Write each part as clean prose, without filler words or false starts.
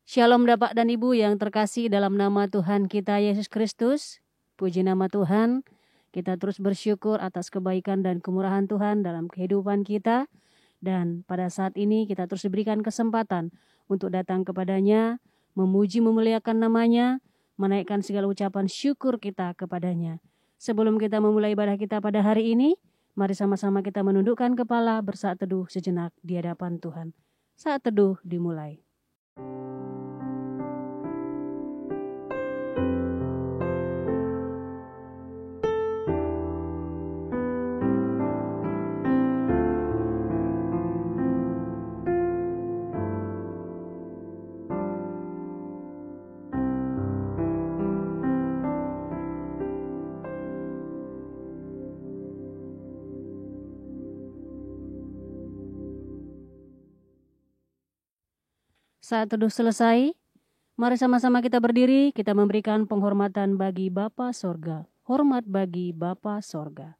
Shalom Bapak dan Ibu yang terkasih dalam nama Tuhan kita Yesus Kristus. Puji nama Tuhan, kita terus bersyukur atas kebaikan dan kemurahan Tuhan dalam kehidupan kita. Dan pada saat ini kita terus diberikan kesempatan untuk datang kepadanya, memuji memuliakan namanya, menaikkan segala ucapan syukur kita kepadanya. Sebelum kita memulai ibadah kita pada hari ini, mari sama-sama kita menundukkan kepala bersaat teduh sejenak di hadapan Tuhan. Saat teduh dimulai. Saat teduh selesai, mari sama-sama kita berdiri, kita memberikan penghormatan bagi Bapa Sorga. Hormat bagi Bapa Sorga.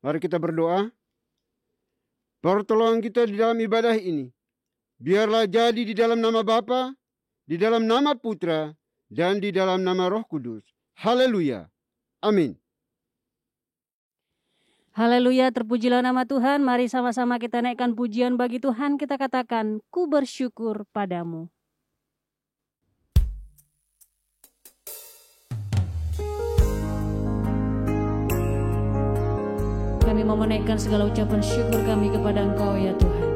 Mari kita berdoa. Pertolongan kita di dalam ibadah ini, biarlah jadi di dalam nama Bapa, di dalam nama Putra, dan di dalam nama Roh Kudus. Haleluya. Amin. Haleluya, terpujilah nama Tuhan. Mari sama-sama kita naikkan pujian bagi Tuhan. Kita katakan, ku bersyukur padamu. Kami mau menaikkan segala ucapan syukur kami kepada Engkau ya Tuhan.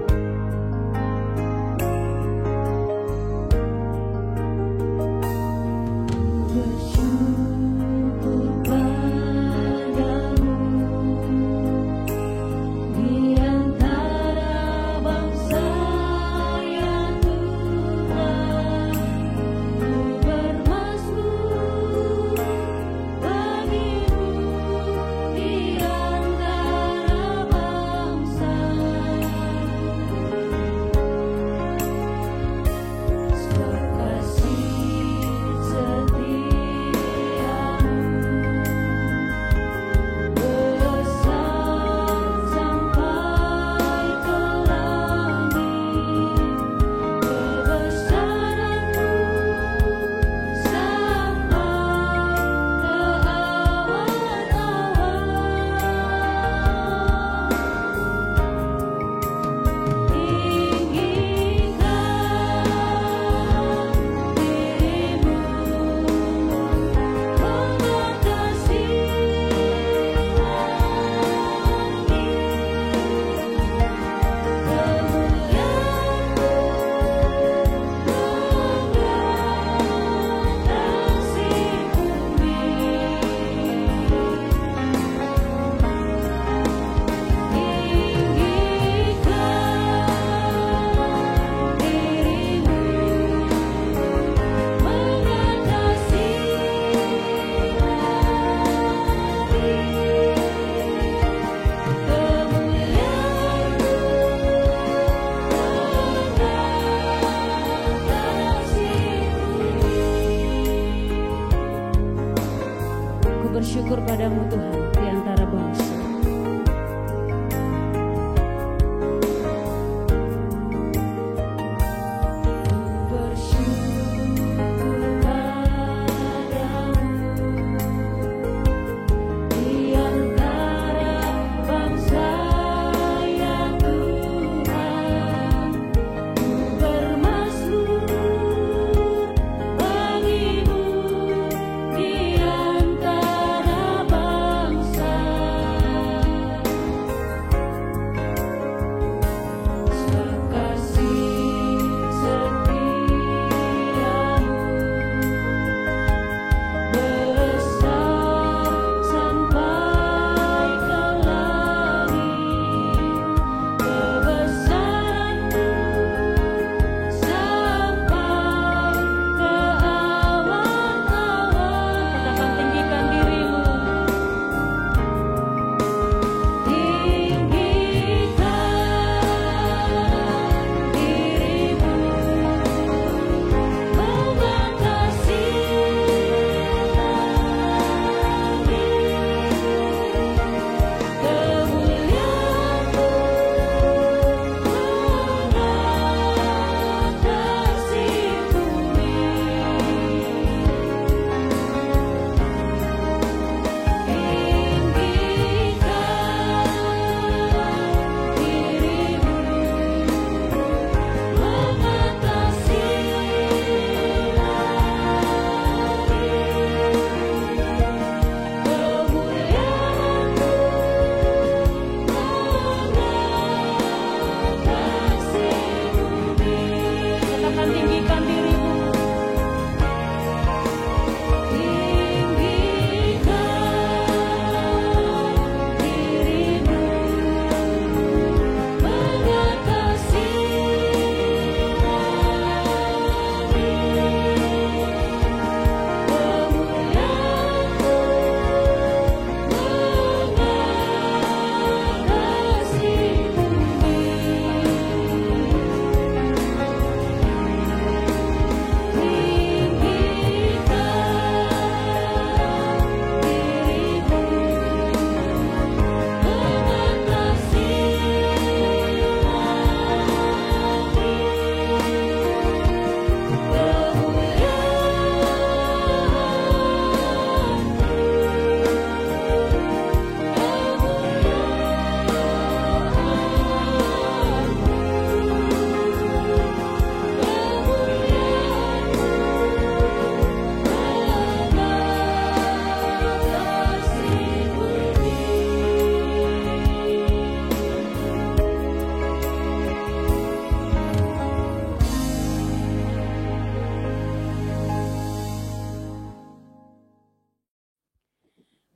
bersyukur padamu Tuhan di antara bangsa.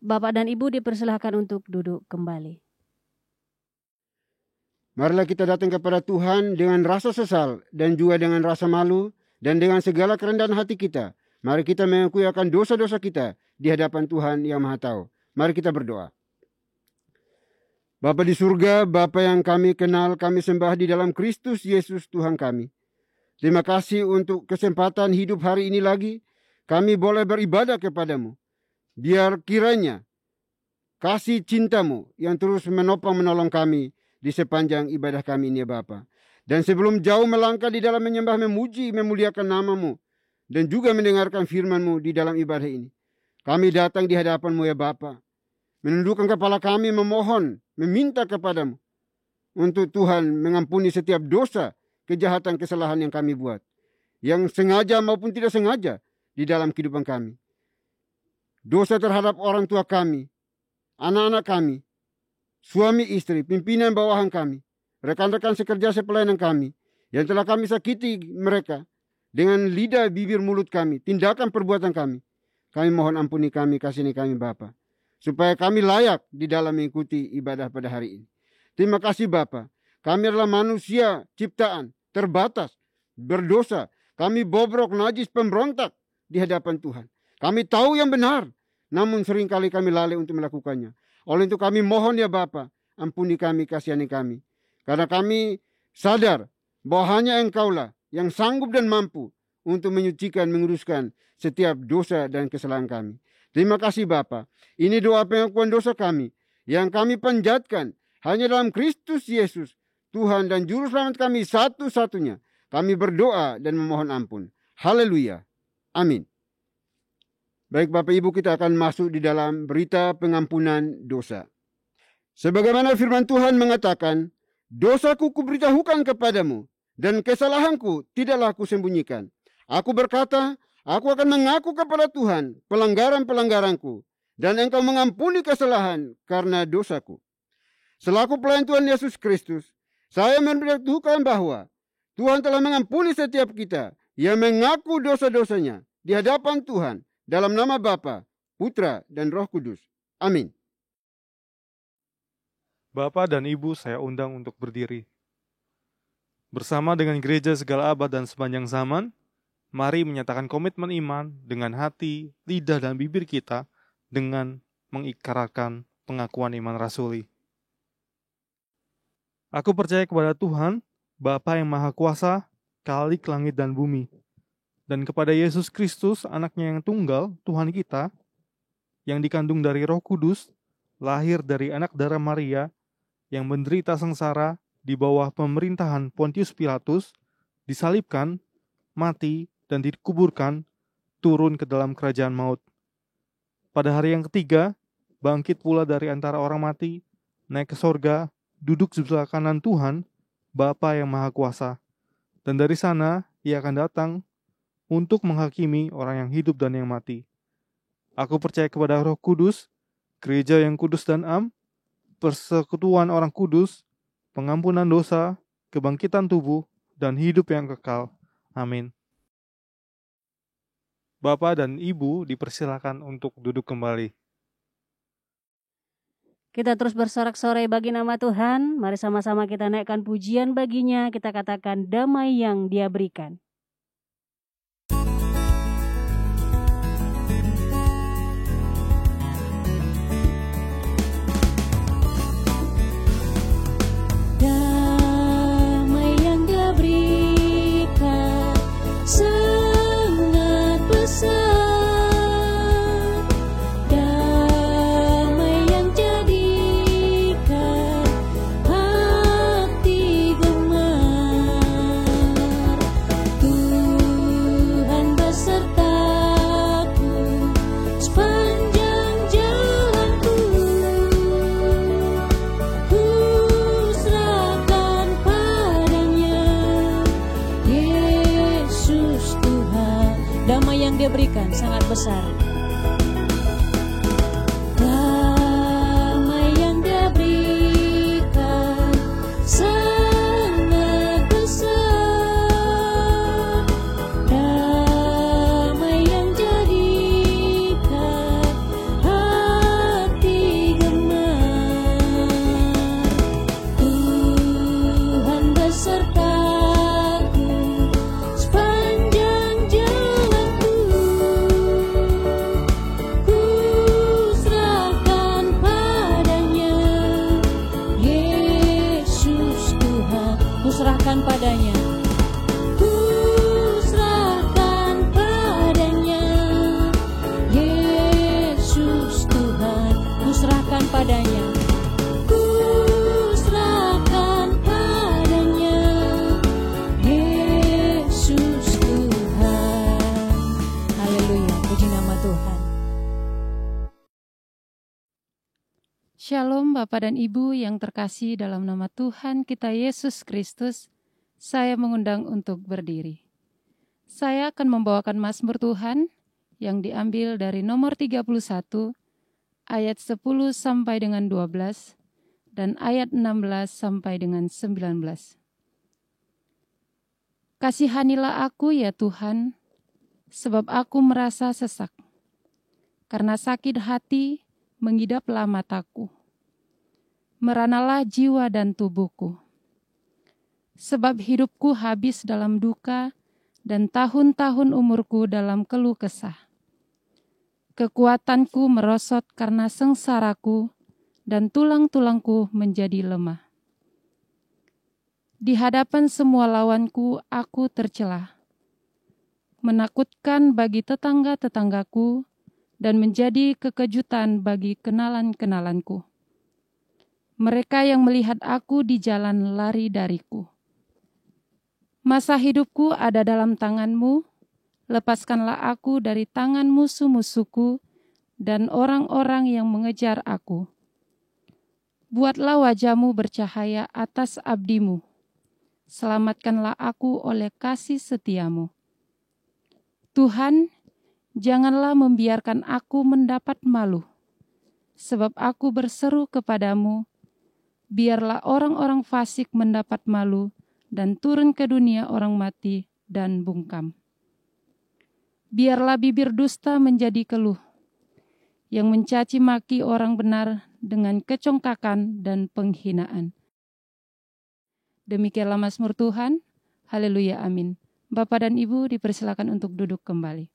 Bapak dan Ibu dipersilahkan untuk duduk kembali. Marilah kita datang kepada Tuhan dengan rasa sesal dan juga dengan rasa malu dan dengan segala kerendahan hati kita. Mari kita mengakui akan dosa-dosa kita di hadapan Tuhan yang Maha Tahu. Mari kita berdoa. Bapa di surga, Bapa yang kami kenal, kami sembah di dalam Kristus Yesus Tuhan kami. Terima kasih untuk kesempatan hidup hari ini lagi. Kami boleh beribadah kepadamu. Biar kiranya kasih cintamu yang terus menopang menolong kami di sepanjang ibadah kami ini ya Bapa. Dan sebelum jauh melangkah di dalam menyembah, memuji, memuliakan namamu, dan juga mendengarkan firman-Mu di dalam ibadah ini, kami datang di hadapan-Mu ya Bapa, menundukkan kepala kami, memohon, meminta kepadamu untuk Tuhan mengampuni setiap dosa, kejahatan, kesalahan yang kami buat, yang sengaja maupun tidak sengaja di dalam kehidupan kami. Dosa terhadap orang tua kami, anak-anak kami, suami istri, pimpinan bawahan kami, rekan-rekan sekerja sepelayanan kami, yang telah kami sakiti mereka dengan lidah, bibir, mulut kami, tindakan, perbuatan kami. Kami mohon ampuni kami, kasihani kami Bapa, supaya kami layak di dalam mengikuti ibadah pada hari ini. Terima kasih Bapa. Kami adalah manusia ciptaan, terbatas, berdosa. Kami bobrok, najis, pemberontak di hadapan Tuhan. Kami tahu yang benar, namun seringkali kami lalai untuk melakukannya. Oleh itu kami mohon ya Bapa, ampuni kami, kasihani kami. Karena kami sadar bahwa hanya Engkaulah yang sanggup dan mampu untuk menyucikan, menguruskan setiap dosa dan kesalahan kami. Terima kasih Bapa. Ini doa pengakuan dosa kami yang kami panjatkan hanya dalam Kristus Yesus, Tuhan dan Juru Selamat kami satu-satunya. Kami berdoa dan memohon ampun. Haleluya. Amin. Baik Bapak Ibu, kita akan masuk di dalam berita pengampunan dosa. Sebagaimana firman Tuhan mengatakan, dosaku kuberitahukan kepadamu, dan kesalahanku tidaklah kusembunyikan. Aku berkata, aku akan mengaku kepada Tuhan pelanggaran-pelanggaranku, dan Engkau mengampuni kesalahan karena dosaku. Selaku pelayan Tuhan Yesus Kristus, saya memberitahukan bahwa Tuhan telah mengampuni setiap kita yang mengaku dosa-dosanya di hadapan Tuhan, dalam nama Bapa, Putra, dan Roh Kudus. Amin. Bapak dan Ibu saya undang untuk berdiri. Bersama dengan gereja segala abad dan sepanjang zaman, mari menyatakan komitmen iman dengan hati, lidah, dan bibir kita dengan mengikrarkan pengakuan iman rasuli. Aku percaya kepada Tuhan, Bapa yang Maha Kuasa, Khalik langit dan bumi, dan kepada Yesus Kristus, anaknya yang tunggal, Tuhan kita, yang dikandung dari Roh Kudus, lahir dari anak darah Maria, yang menderita sengsara di bawah pemerintahan Pontius Pilatus, disalibkan, mati, dan dikuburkan, turun ke dalam kerajaan maut. Pada hari yang ketiga, bangkit pula dari antara orang mati, naik ke sorga, duduk di sebelah kanan Tuhan, Bapa yang Maha Kuasa. Dan dari sana, Ia akan datang untuk menghakimi orang yang hidup dan yang mati. Aku percaya kepada Roh Kudus, gereja yang kudus dan am, persekutuan orang kudus, pengampunan dosa, kebangkitan tubuh, dan hidup yang kekal. Amin. Bapak dan Ibu dipersilakan untuk duduk kembali. Kita terus bersorak-sorai bagi nama Tuhan. Mari sama-sama kita naikkan pujian baginya. Kita katakan damai yang Dia berikan. Damai yang Dia berikan sangat besar. Dia berikan sangat besar. Damai yang Dia berikan sangat besar. Damai yang jadikan hati Shalom Bapak dan Ibu yang terkasih dalam nama Tuhan kita Yesus Kristus, saya mengundang untuk berdiri. Saya akan membawakan Mazmur Tuhan yang diambil dari nomor 31, ayat 10 sampai dengan 12, dan ayat 16 sampai dengan 19. Kasihanilah aku ya Tuhan, sebab aku merasa sesak. Karena sakit hati, mengidaplah mataku. Meranalah jiwa dan tubuhku. Sebab hidupku habis dalam duka dan tahun-tahun umurku dalam keluh kesah. Kekuatanku merosot karena sengsaraku dan tulang-tulangku menjadi lemah. Di hadapan semua lawanku aku tercelah. Menakutkan bagi tetangga-tetanggaku dan menjadi kekejutan bagi kenalan-kenalanku. Mereka yang melihat aku di jalan lari dariku. Masa hidupku ada dalam tangan-Mu, lepaskanlah aku dari tangan musuh-musuhku dan orang-orang yang mengejar aku. Buatlah wajah-Mu bercahaya atas abdi-Mu, selamatkanlah aku oleh kasih setia-Mu. Tuhan, janganlah membiarkan aku mendapat malu, sebab aku berseru kepadamu, biarlah orang-orang fasik mendapat malu dan turun ke dunia orang mati dan bungkam. Biarlah bibir dusta menjadi keluh, yang mencaci maki orang benar dengan kecongkakan dan penghinaan. Demikianlah Mazmur Tuhan, haleluya amin. Bapak dan Ibu dipersilakan untuk duduk kembali.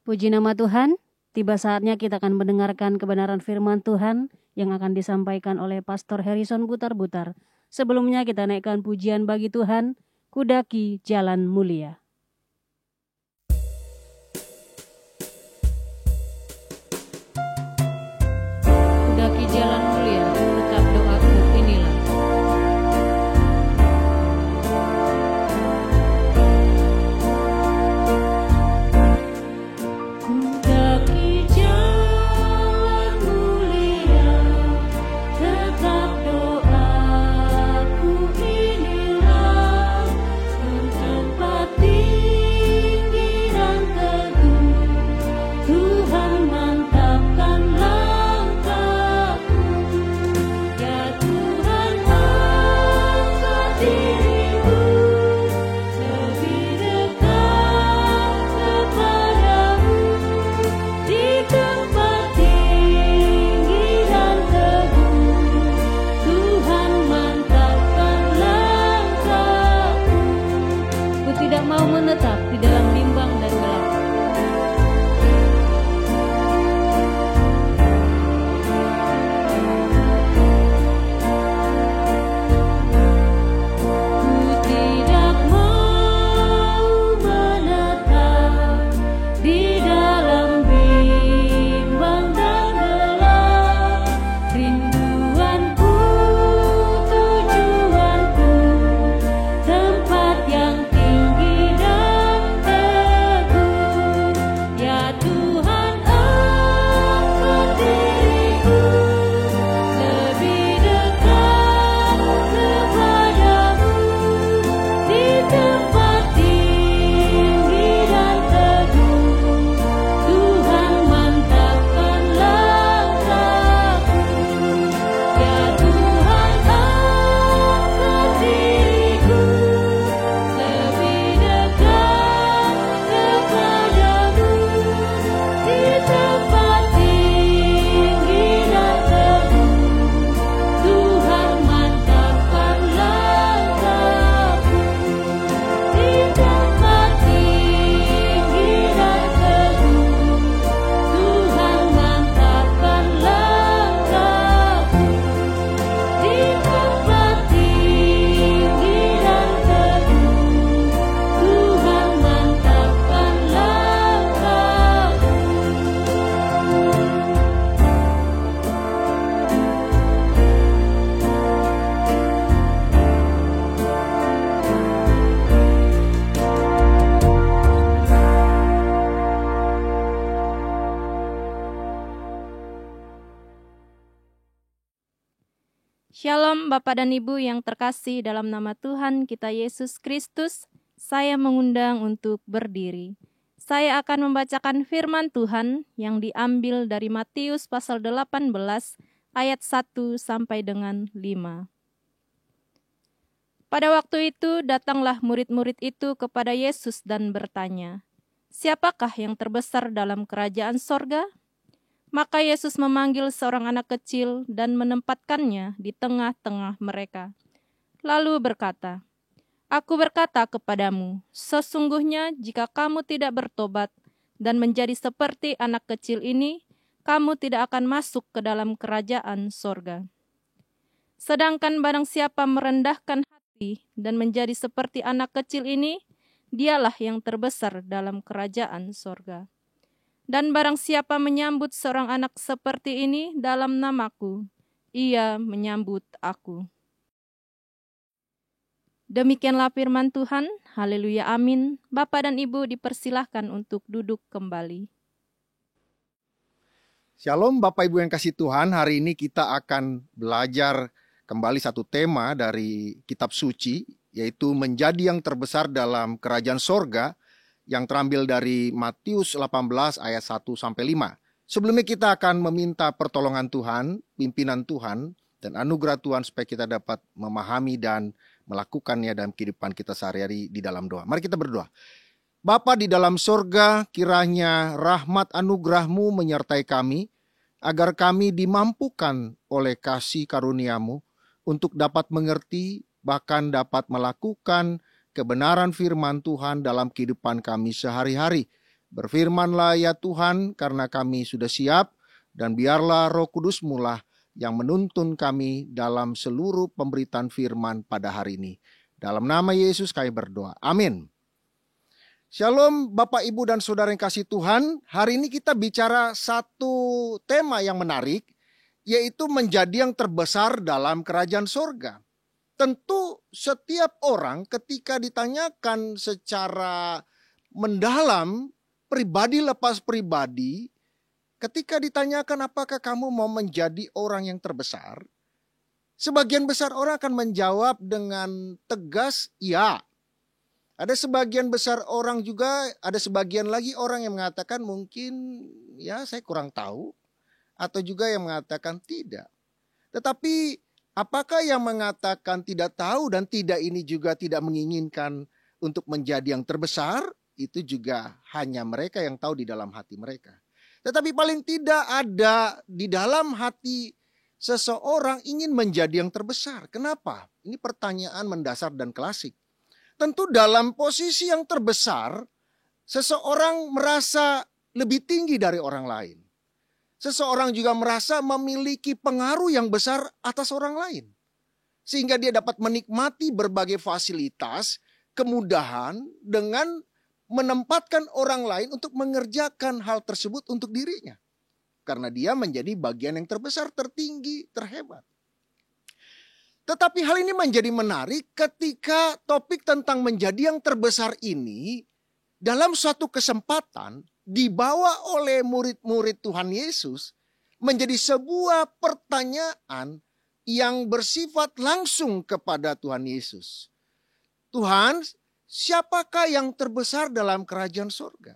Puji nama Tuhan, tiba saatnya kita akan mendengarkan kebenaran firman Tuhan yang akan disampaikan oleh Pastor Harrison Butar-Butar. Sebelumnya kita naikkan pujian bagi Tuhan, Kudaki Jalan Mulia. Kudaki jalan mulia, tetap doaku inilah. Kudaki jalan mulia, tetap doaku inilah, tempat di Shalom Bapak dan Ibu yang terkasih dalam nama Tuhan kita Yesus Kristus. Saya mengundang untuk berdiri. Saya akan membacakan firman Tuhan yang diambil dari Matius pasal 18 ayat 1 sampai dengan 5. Pada waktu itu datanglah murid-murid itu kepada Yesus dan bertanya, "Siapakah yang terbesar dalam kerajaan sorga?" Maka Yesus memanggil seorang anak kecil dan menempatkannya di tengah-tengah mereka. Lalu berkata, "Aku berkata kepadamu, sesungguhnya jika kamu tidak bertobat dan menjadi seperti anak kecil ini, kamu tidak akan masuk ke dalam kerajaan sorga. Sedangkan barang siapa merendahkan hati dan menjadi seperti anak kecil ini, dialah yang terbesar dalam kerajaan sorga. Dan barang siapa menyambut seorang anak seperti ini dalam namaku, ia menyambut aku." Demikianlah firman Tuhan. Haleluya, amin. Bapak dan Ibu dipersilahkan untuk duduk kembali. Shalom Bapak Ibu yang kasih Tuhan, hari ini kita akan belajar kembali satu tema dari kitab suci, yaitu menjadi yang terbesar dalam kerajaan sorga, yang terambil dari Matius 18 ayat 1 sampai 5. Sebelumnya kita akan meminta pertolongan Tuhan, pimpinan Tuhan, dan anugerah Tuhan supaya kita dapat memahami dan melakukannya dalam kehidupan kita sehari-hari di dalam doa. Mari kita berdoa. Bapa di dalam sorga, kiranya rahmat anugerah-Mu menyertai kami, agar kami dimampukan oleh kasih karunia-Mu untuk dapat mengerti, bahkan dapat melakukan kebenaran firman Tuhan dalam kehidupan kami sehari-hari. Berfirmanlah ya Tuhan, karena kami sudah siap, dan biarlah Roh Kudus-Mu lah yang menuntun kami dalam seluruh pemberitaan firman pada hari ini. Dalam nama Yesus kami berdoa. Amin. Shalom Bapak Ibu dan Saudara yang kasih Tuhan. Hari ini kita bicara satu tema yang menarik, yaitu menjadi yang terbesar dalam kerajaan sorga. Tentu setiap orang ketika ditanyakan secara mendalam, pribadi lepas pribadi, ketika ditanyakan apakah kamu mau menjadi orang yang terbesar, sebagian besar orang akan menjawab dengan tegas, ya. Ada sebagian besar orang juga, ada sebagian lagi orang yang mengatakan mungkin ya saya kurang tahu, atau juga yang mengatakan tidak. Tetapi apakah yang mengatakan tidak tahu dan tidak ini juga tidak menginginkan untuk menjadi yang terbesar? Itu juga hanya mereka yang tahu di dalam hati mereka. Tetapi paling tidak ada di dalam hati seseorang ingin menjadi yang terbesar. Kenapa? Ini pertanyaan mendasar dan klasik. Tentu dalam posisi yang terbesar, seseorang merasa lebih tinggi dari orang lain. Seseorang juga merasa memiliki pengaruh yang besar atas orang lain. Sehingga dia dapat menikmati berbagai fasilitas, kemudahan dengan menempatkan orang lain untuk mengerjakan hal tersebut untuk dirinya. Karena dia menjadi bagian yang terbesar, tertinggi, terhebat. Tetapi hal ini menjadi menarik ketika topik tentang menjadi yang terbesar ini dalam suatu kesempatan dibawa oleh murid-murid Tuhan Yesus menjadi sebuah pertanyaan yang bersifat langsung kepada Tuhan Yesus. Tuhan, siapakah yang terbesar dalam kerajaan sorga?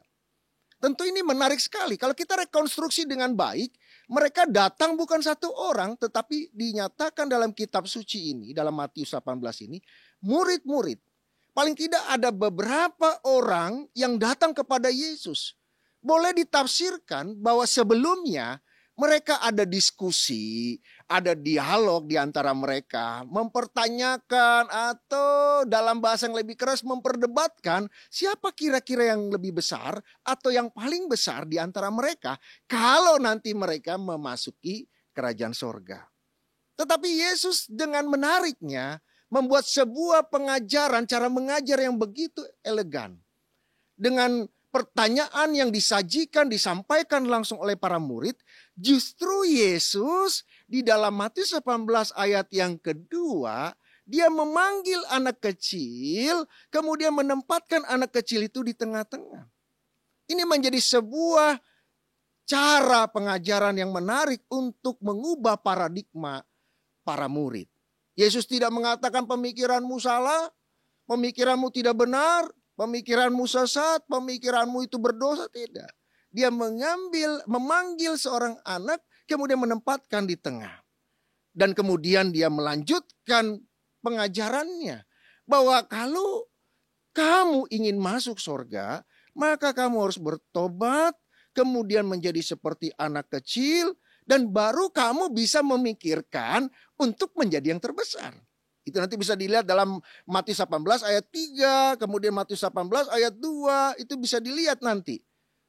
Tentu ini menarik sekali. Kalau kita rekonstruksi dengan baik, mereka datang bukan satu orang, tetapi dinyatakan dalam kitab suci ini, dalam Matius 18 ini, murid-murid. Paling tidak ada beberapa orang yang datang kepada Yesus. Boleh ditafsirkan bahwa sebelumnya mereka ada diskusi, ada dialog di antara mereka, mempertanyakan atau dalam bahasa yang lebih keras memperdebatkan siapa kira-kira yang lebih besar atau yang paling besar di antara mereka kalau nanti mereka memasuki kerajaan sorga. Tetapi Yesus dengan menariknya membuat sebuah pengajaran, cara mengajar yang begitu elegan. Dengan pertanyaan yang disampaikan langsung oleh para murid, justru Yesus di dalam Matius 18 ayat yang kedua, dia memanggil anak kecil, kemudian menempatkan anak kecil itu di tengah-tengah. Ini menjadi sebuah cara pengajaran yang menarik untuk mengubah paradigma para murid. Yesus tidak mengatakan pemikiranmu salah, pemikiranmu tidak benar, pemikiranmu sesat, pemikiranmu itu berdosa. Tidak. Dia memanggil seorang anak, kemudian menempatkan di tengah. Dan kemudian dia melanjutkan pengajarannya. Bahwa kalau kamu ingin masuk surga, maka kamu harus bertobat, kemudian menjadi seperti anak kecil, dan baru kamu bisa memikirkan untuk menjadi yang terbesar. Itu nanti bisa dilihat dalam Matius 18 ayat 3, kemudian Matius 18 ayat 2, itu bisa dilihat nanti.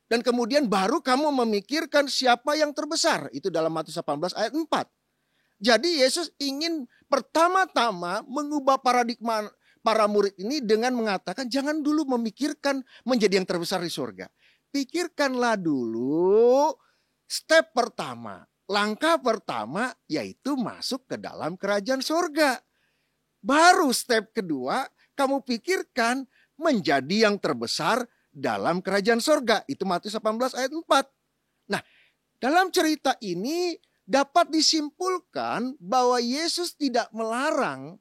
Dan kemudian baru kamu memikirkan siapa yang terbesar, itu dalam Matius 18 ayat 4. Jadi Yesus ingin pertama-tama mengubah paradigma para murid ini dengan mengatakan jangan dulu memikirkan menjadi yang terbesar di surga. Pikirkanlah dulu step pertama, langkah pertama yaitu masuk ke dalam kerajaan surga. Baru step kedua kamu pikirkan menjadi yang terbesar dalam kerajaan surga. Itu Matius 18 ayat 4. Nah, dalam cerita ini dapat disimpulkan bahwa Yesus tidak melarang,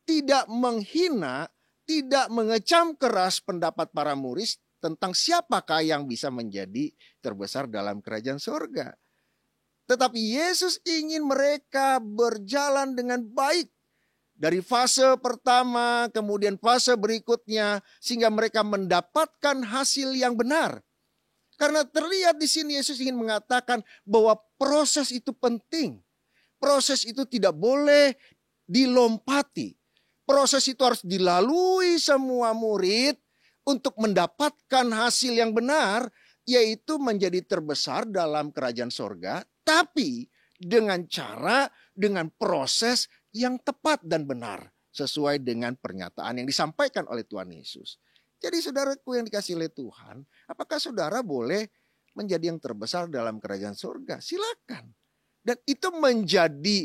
tidak menghina, tidak mengecam keras pendapat para murid tentang siapakah yang bisa menjadi terbesar dalam kerajaan surga. Tetapi Yesus ingin mereka berjalan dengan baik. Dari fase pertama, kemudian fase berikutnya, sehingga mereka mendapatkan hasil yang benar. Karena terlihat di sini Yesus ingin mengatakan bahwa proses itu penting. Proses itu tidak boleh dilompati. Proses itu harus dilalui semua murid untuk mendapatkan hasil yang benar, yaitu menjadi terbesar dalam kerajaan sorga, tapi dengan cara, dengan proses yang tepat dan benar, sesuai dengan pernyataan yang disampaikan oleh Tuhan Yesus. Jadi saudaraku yang dikasih oleh Tuhan, apakah saudara boleh menjadi yang terbesar dalam kerajaan surga? Silakan. Dan itu menjadi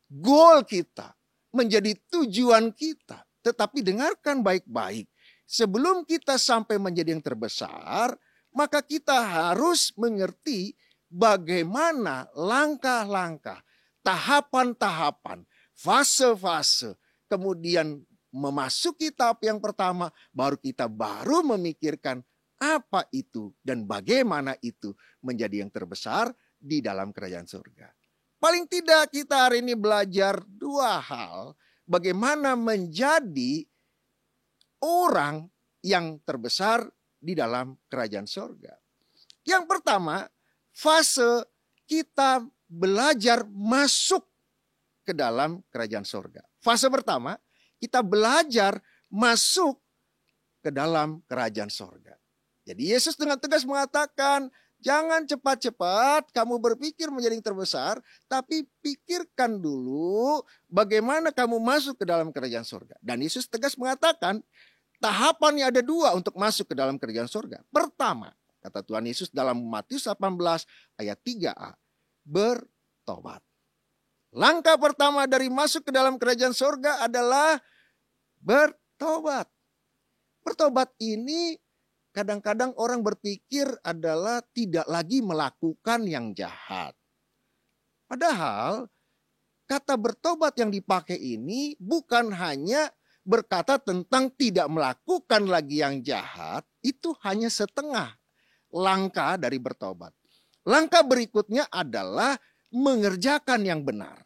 goal kita, menjadi tujuan kita. Tetapi dengarkan baik-baik. Sebelum kita sampai menjadi yang terbesar, maka kita harus mengerti bagaimana langkah-langkah, tahapan-tahapan, fase-fase, kemudian memasuki tahap yang pertama, baru kita memikirkan apa itu dan bagaimana itu menjadi yang terbesar di dalam kerajaan surga. Paling tidak kita hari ini belajar dua hal, bagaimana menjadi orang yang terbesar di dalam kerajaan surga. Yang pertama, fase kita belajar masuk ke dalam kerajaan surga. Fase pertama, kita belajar masuk ke dalam kerajaan sorga. Jadi Yesus dengan tegas mengatakan, jangan cepat-cepat kamu berpikir menjadi yang terbesar, tapi pikirkan dulu bagaimana kamu masuk ke dalam kerajaan sorga. Dan Yesus tegas mengatakan, tahapannya ada dua untuk masuk ke dalam kerajaan sorga. Pertama, kata Tuhan Yesus dalam Matius 18 ayat 3a, bertobat. Langkah pertama dari masuk ke dalam kerajaan surga adalah bertobat. Bertobat ini kadang-kadang orang berpikir adalah tidak lagi melakukan yang jahat. Padahal kata bertobat yang dipakai ini bukan hanya berkata tentang tidak melakukan lagi yang jahat, itu hanya setengah langkah dari bertobat. Langkah berikutnya adalah mengerjakan yang benar.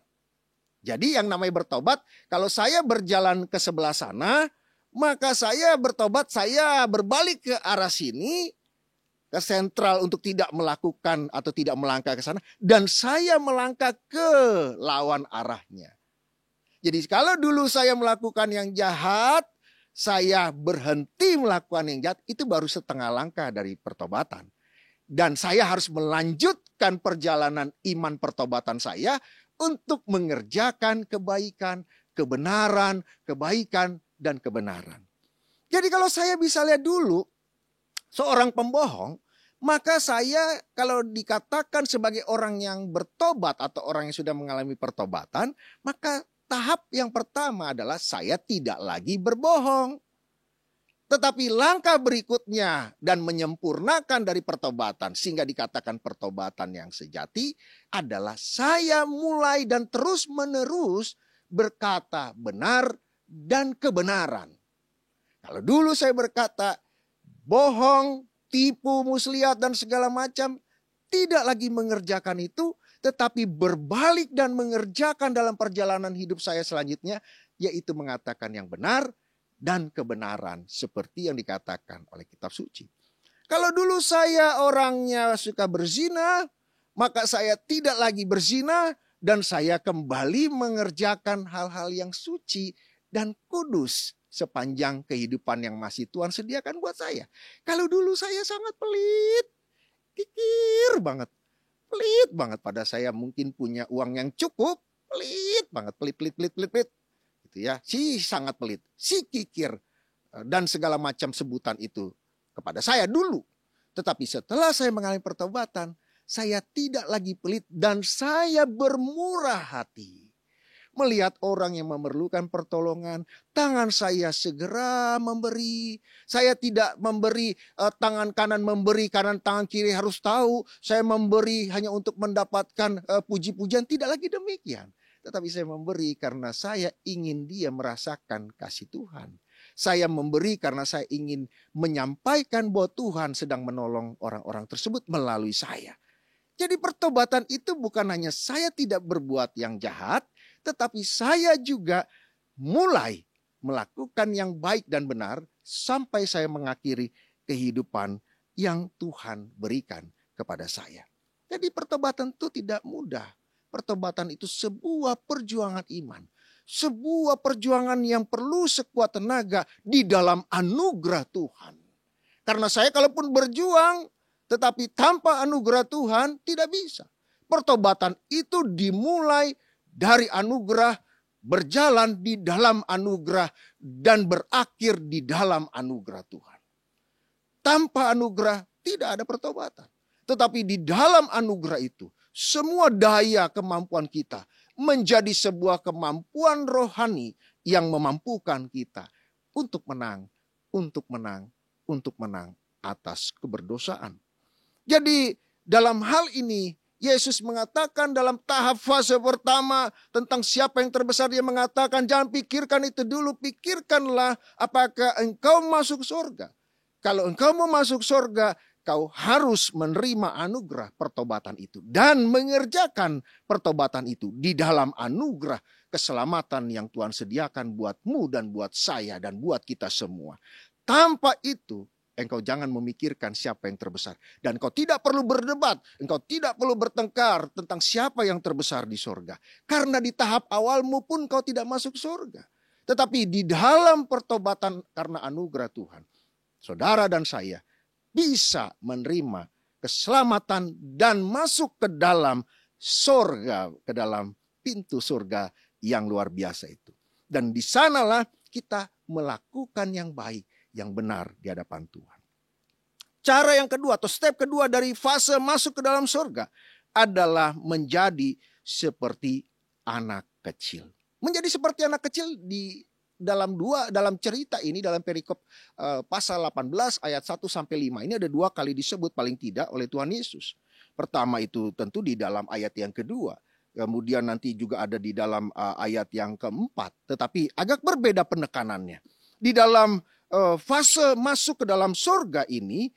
Jadi yang namanya bertobat, kalau saya berjalan ke sebelah sana, maka saya bertobat, saya berbalik ke arah sini, ke sentral untuk tidak melakukan atau tidak melangkah ke sana, dan saya melangkah ke lawan arahnya. Jadi kalau dulu saya melakukan yang jahat, saya berhenti melakukan yang jahat, itu baru setengah langkah dari pertobatan. Dan saya harus melanjutkan perjalanan iman pertobatan saya untuk mengerjakan kebaikan, kebenaran, kebaikan, dan kebenaran. Jadi kalau saya bisa lihat dulu seorang pembohong, maka saya kalau dikatakan sebagai orang yang bertobat atau orang yang sudah mengalami pertobatan, maka tahap yang pertama adalah saya tidak lagi berbohong. Tetapi langkah berikutnya dan menyempurnakan dari pertobatan sehingga dikatakan pertobatan yang sejati adalah saya mulai dan terus menerus berkata benar dan kebenaran. Kalau dulu saya berkata bohong, tipu, muslihat dan segala macam, tidak lagi mengerjakan itu, tetapi berbalik dan mengerjakan dalam perjalanan hidup saya selanjutnya, yaitu mengatakan yang benar dan kebenaran seperti yang dikatakan oleh kitab suci. Kalau dulu saya orangnya suka berzina, maka saya tidak lagi berzina dan saya kembali mengerjakan hal-hal yang suci dan kudus sepanjang kehidupan yang masih Tuhan sediakan buat saya. Kalau dulu saya sangat pelit, kikir banget. Pelit banget, pada saya mungkin punya uang yang cukup, pelit banget, pelit. Gitu ya, si sangat pelit, si kikir dan segala macam sebutan itu kepada saya dulu. Tetapi setelah saya mengalami pertobatan, saya tidak lagi pelit dan saya bermurah hati. Melihat orang yang memerlukan pertolongan, tangan saya segera memberi. Saya tidak memberi tangan kanan memberi, kanan tangan kiri harus tahu. Saya memberi hanya untuk mendapatkan puji-pujian, tidak lagi demikian. Tetapi saya memberi karena saya ingin dia merasakan kasih Tuhan. Saya memberi karena saya ingin menyampaikan bahwa Tuhan sedang menolong orang-orang tersebut melalui saya. Jadi pertobatan itu bukan hanya saya tidak berbuat yang jahat, tetapi saya juga mulai melakukan yang baik dan benar sampai saya mengakhiri kehidupan yang Tuhan berikan kepada saya. Jadi pertobatan itu tidak mudah. Pertobatan itu sebuah perjuangan iman. Sebuah perjuangan yang perlu sekuat tenaga di dalam anugerah Tuhan. Karena saya kalaupun berjuang, tetapi tanpa anugerah Tuhan tidak bisa. Pertobatan itu dimulai dari anugerah, berjalan di dalam anugerah, dan berakhir di dalam anugerah Tuhan. Tanpa anugerah tidak ada pertobatan. Tetapi di dalam anugerah itu, semua daya kemampuan kita menjadi sebuah kemampuan rohani yang memampukan kita untuk menang atas keberdosaan. Jadi dalam hal ini Yesus mengatakan dalam tahap fase pertama tentang siapa yang terbesar, dia mengatakan jangan pikirkan itu dulu, pikirkanlah apakah engkau masuk surga. Kalau engkau mau masuk surga, kau harus menerima anugerah pertobatan itu dan mengerjakan pertobatan itu di dalam anugerah keselamatan yang Tuhan sediakan buatmu dan buat saya dan buat kita semua. Tanpa itu engkau jangan memikirkan siapa yang terbesar. Dan engkau tidak perlu berdebat. Engkau tidak perlu bertengkar tentang siapa yang terbesar di surga. Karena di tahap awalmu pun engkau tidak masuk surga. Tetapi di dalam pertobatan karena anugerah Tuhan, saudara dan saya bisa menerima keselamatan dan masuk ke dalam surga, ke dalam pintu surga yang luar biasa itu. Dan di sanalah kita melakukan yang baik, yang benar di hadapan Tuhan. Cara yang kedua atau step kedua dari fase masuk ke dalam surga adalah menjadi seperti anak kecil. Menjadi seperti anak kecil di dalam cerita ini, dalam perikop pasal 18 ayat 1 sampai 5. Ini ada 2 kali disebut paling tidak oleh Tuhan Yesus. Pertama itu tentu di dalam ayat yang kedua. Kemudian nanti juga ada di dalam ayat yang keempat. Tetapi agak berbeda penekanannya. Di dalam fase masuk ke dalam surga ini,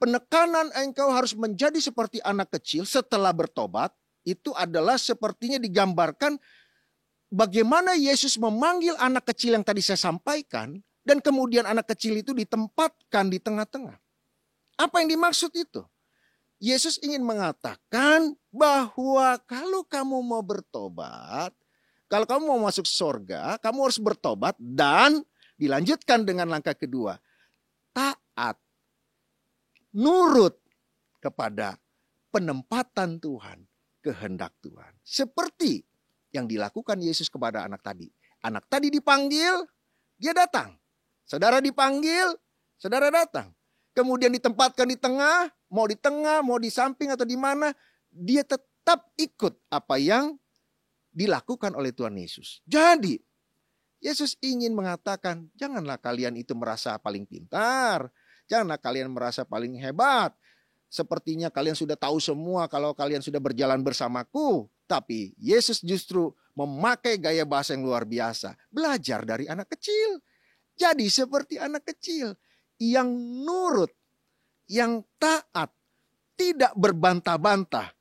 penekanan engkau harus menjadi seperti anak kecil setelah bertobat, itu adalah sepertinya digambarkan bagaimana Yesus memanggil anak kecil yang tadi saya sampaikan, dan kemudian anak kecil itu ditempatkan di tengah-tengah. Apa yang dimaksud itu? Yesus ingin mengatakan bahwa kalau kamu mau bertobat, kalau kamu mau masuk surga, kamu harus bertobat dan dilanjutkan dengan langkah kedua, taat, nurut kepada penempatan Tuhan, kehendak Tuhan. Seperti yang dilakukan Yesus kepada anak tadi. Anak tadi dipanggil, dia datang. Saudara dipanggil, saudara datang. Kemudian ditempatkan di tengah, mau di samping atau di mana, dia tetap ikut apa yang dilakukan oleh Tuhan Yesus. Jadi, Yesus ingin mengatakan, janganlah kalian itu merasa paling pintar. Janganlah kalian merasa paling hebat. Sepertinya kalian sudah tahu semua kalau kalian sudah berjalan bersamaku. Tapi Yesus justru memakai gaya bahasa yang luar biasa. Belajar dari anak kecil. Jadi seperti anak kecil yang nurut, yang taat, tidak berbantah-bantah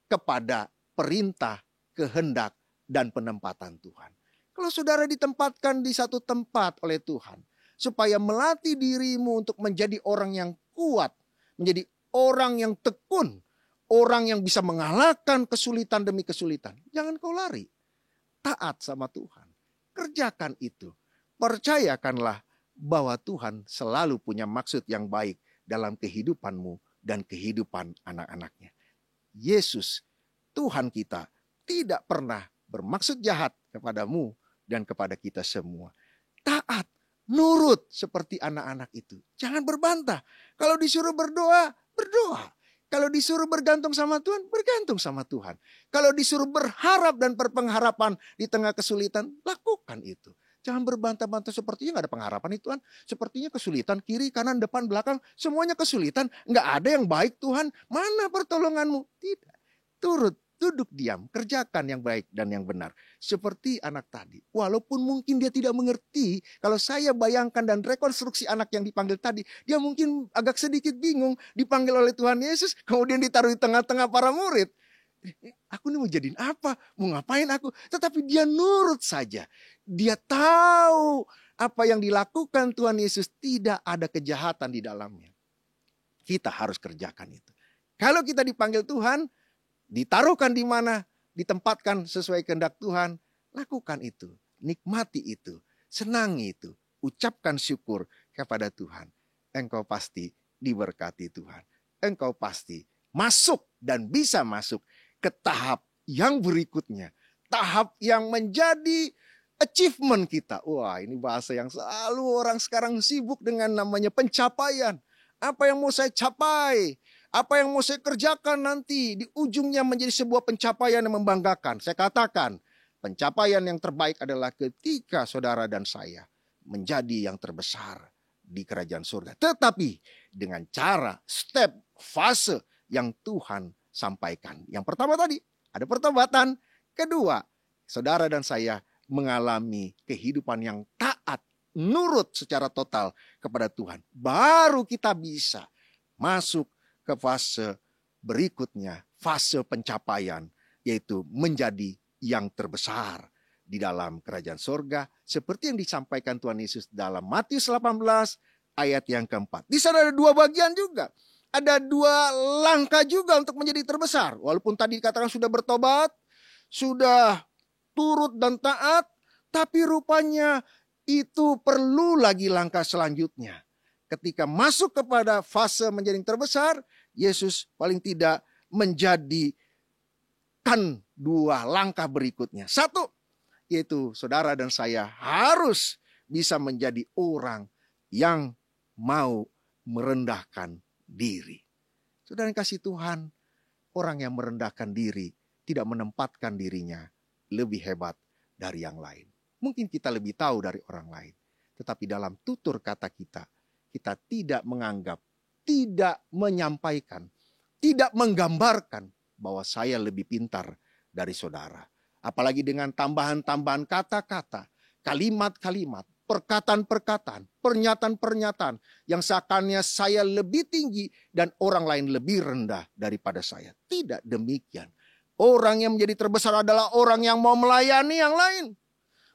kepada perintah, kehendak, dan penempatan Tuhan. Kalau saudara ditempatkan di satu tempat oleh Tuhan, supaya melatih dirimu untuk menjadi orang yang kuat, menjadi orang yang tekun, orang yang bisa mengalahkan kesulitan demi kesulitan. Jangan kau lari. Taat sama Tuhan. Kerjakan itu. Percayakanlah bahwa Tuhan selalu punya maksud yang baik dalam kehidupanmu dan kehidupan anak-anaknya. Yesus, Tuhan kita, tidak pernah bermaksud jahat kepadamu dan kepada kita semua. Taat, nurut seperti anak-anak itu. Jangan berbantah. Kalau disuruh berdoa, berdoa. Kalau disuruh bergantung sama Tuhan, bergantung sama Tuhan. Kalau disuruh berharap dan berpengharapan di tengah kesulitan, lakukan itu. Jangan berbantah-bantah, sepertinya gak ada pengharapan itu Tuhan. Sepertinya kesulitan, kiri, kanan, depan, belakang. Semuanya kesulitan. Gak ada yang baik Tuhan. Mana pertolonganmu? Tidak. Turut, duduk diam. Kerjakan yang baik dan yang benar. Seperti anak tadi. Walaupun mungkin dia tidak mengerti. Kalau saya bayangkan dan rekonstruksi anak yang dipanggil tadi. Dia mungkin agak sedikit bingung. Dipanggil oleh Tuhan Yesus. Kemudian ditaruh di tengah-tengah para murid. Aku ini mau jadiin apa? Mau ngapain aku? Tetapi dia nurut saja. Dia tahu apa yang dilakukan Tuhan Yesus tidak ada kejahatan di dalamnya. Kita harus kerjakan itu. Kalau kita dipanggil Tuhan, ditaruhkan di mana, ditempatkan sesuai kehendak Tuhan, lakukan itu. Nikmati itu. Senangi itu. Ucapkan syukur kepada Tuhan. Engkau pasti diberkati Tuhan. Engkau pasti masuk dan bisa masuk ke tahap yang berikutnya. Tahap yang menjadi achievement kita. Wah, ini bahasa yang selalu orang sekarang sibuk dengan namanya pencapaian. Apa yang mau saya capai? Apa yang mau saya kerjakan nanti? Di ujungnya menjadi sebuah pencapaian yang membanggakan. Saya katakan, pencapaian yang terbaik adalah ketika saudara dan saya menjadi yang terbesar di kerajaan surga. Tetapi dengan cara, step, fase yang Tuhan sampaikan. Yang pertama tadi, ada pertobatan. Kedua, saudara dan saya mengalami kehidupan yang taat, nurut secara total kepada Tuhan. Baru kita bisa masuk ke fase berikutnya, fase pencapaian, yaitu menjadi yang terbesar di dalam kerajaan surga. Seperti yang disampaikan Tuhan Yesus dalam Matius 18 ayat yang keempat. Di sana ada dua bagian juga. Ada dua langkah juga untuk menjadi terbesar. Walaupun tadi dikatakan sudah bertobat, sudah turut dan taat, tapi rupanya itu perlu lagi langkah selanjutnya. Ketika masuk kepada fase menjadi yang terbesar, Yesus paling tidak menjadikan dua langkah berikutnya. Satu, yaitu saudara dan saya harus bisa menjadi orang yang mau merendahkan diri. Saudara yang kasih Tuhan, orang yang merendahkan diri tidak menempatkan dirinya lebih hebat dari yang lain. Mungkin kita lebih tahu dari orang lain. Tetapi dalam tutur kata kita, kita tidak menganggap, tidak menyampaikan, tidak menggambarkan bahwa saya lebih pintar dari saudara. Apalagi dengan tambahan-tambahan kata-kata, kalimat-kalimat, perkataan-perkataan, pernyataan-pernyataan yang seakannya saya lebih tinggi dan orang lain lebih rendah daripada saya. Tidak demikian. Orang yang menjadi terbesar adalah orang yang mau melayani yang lain.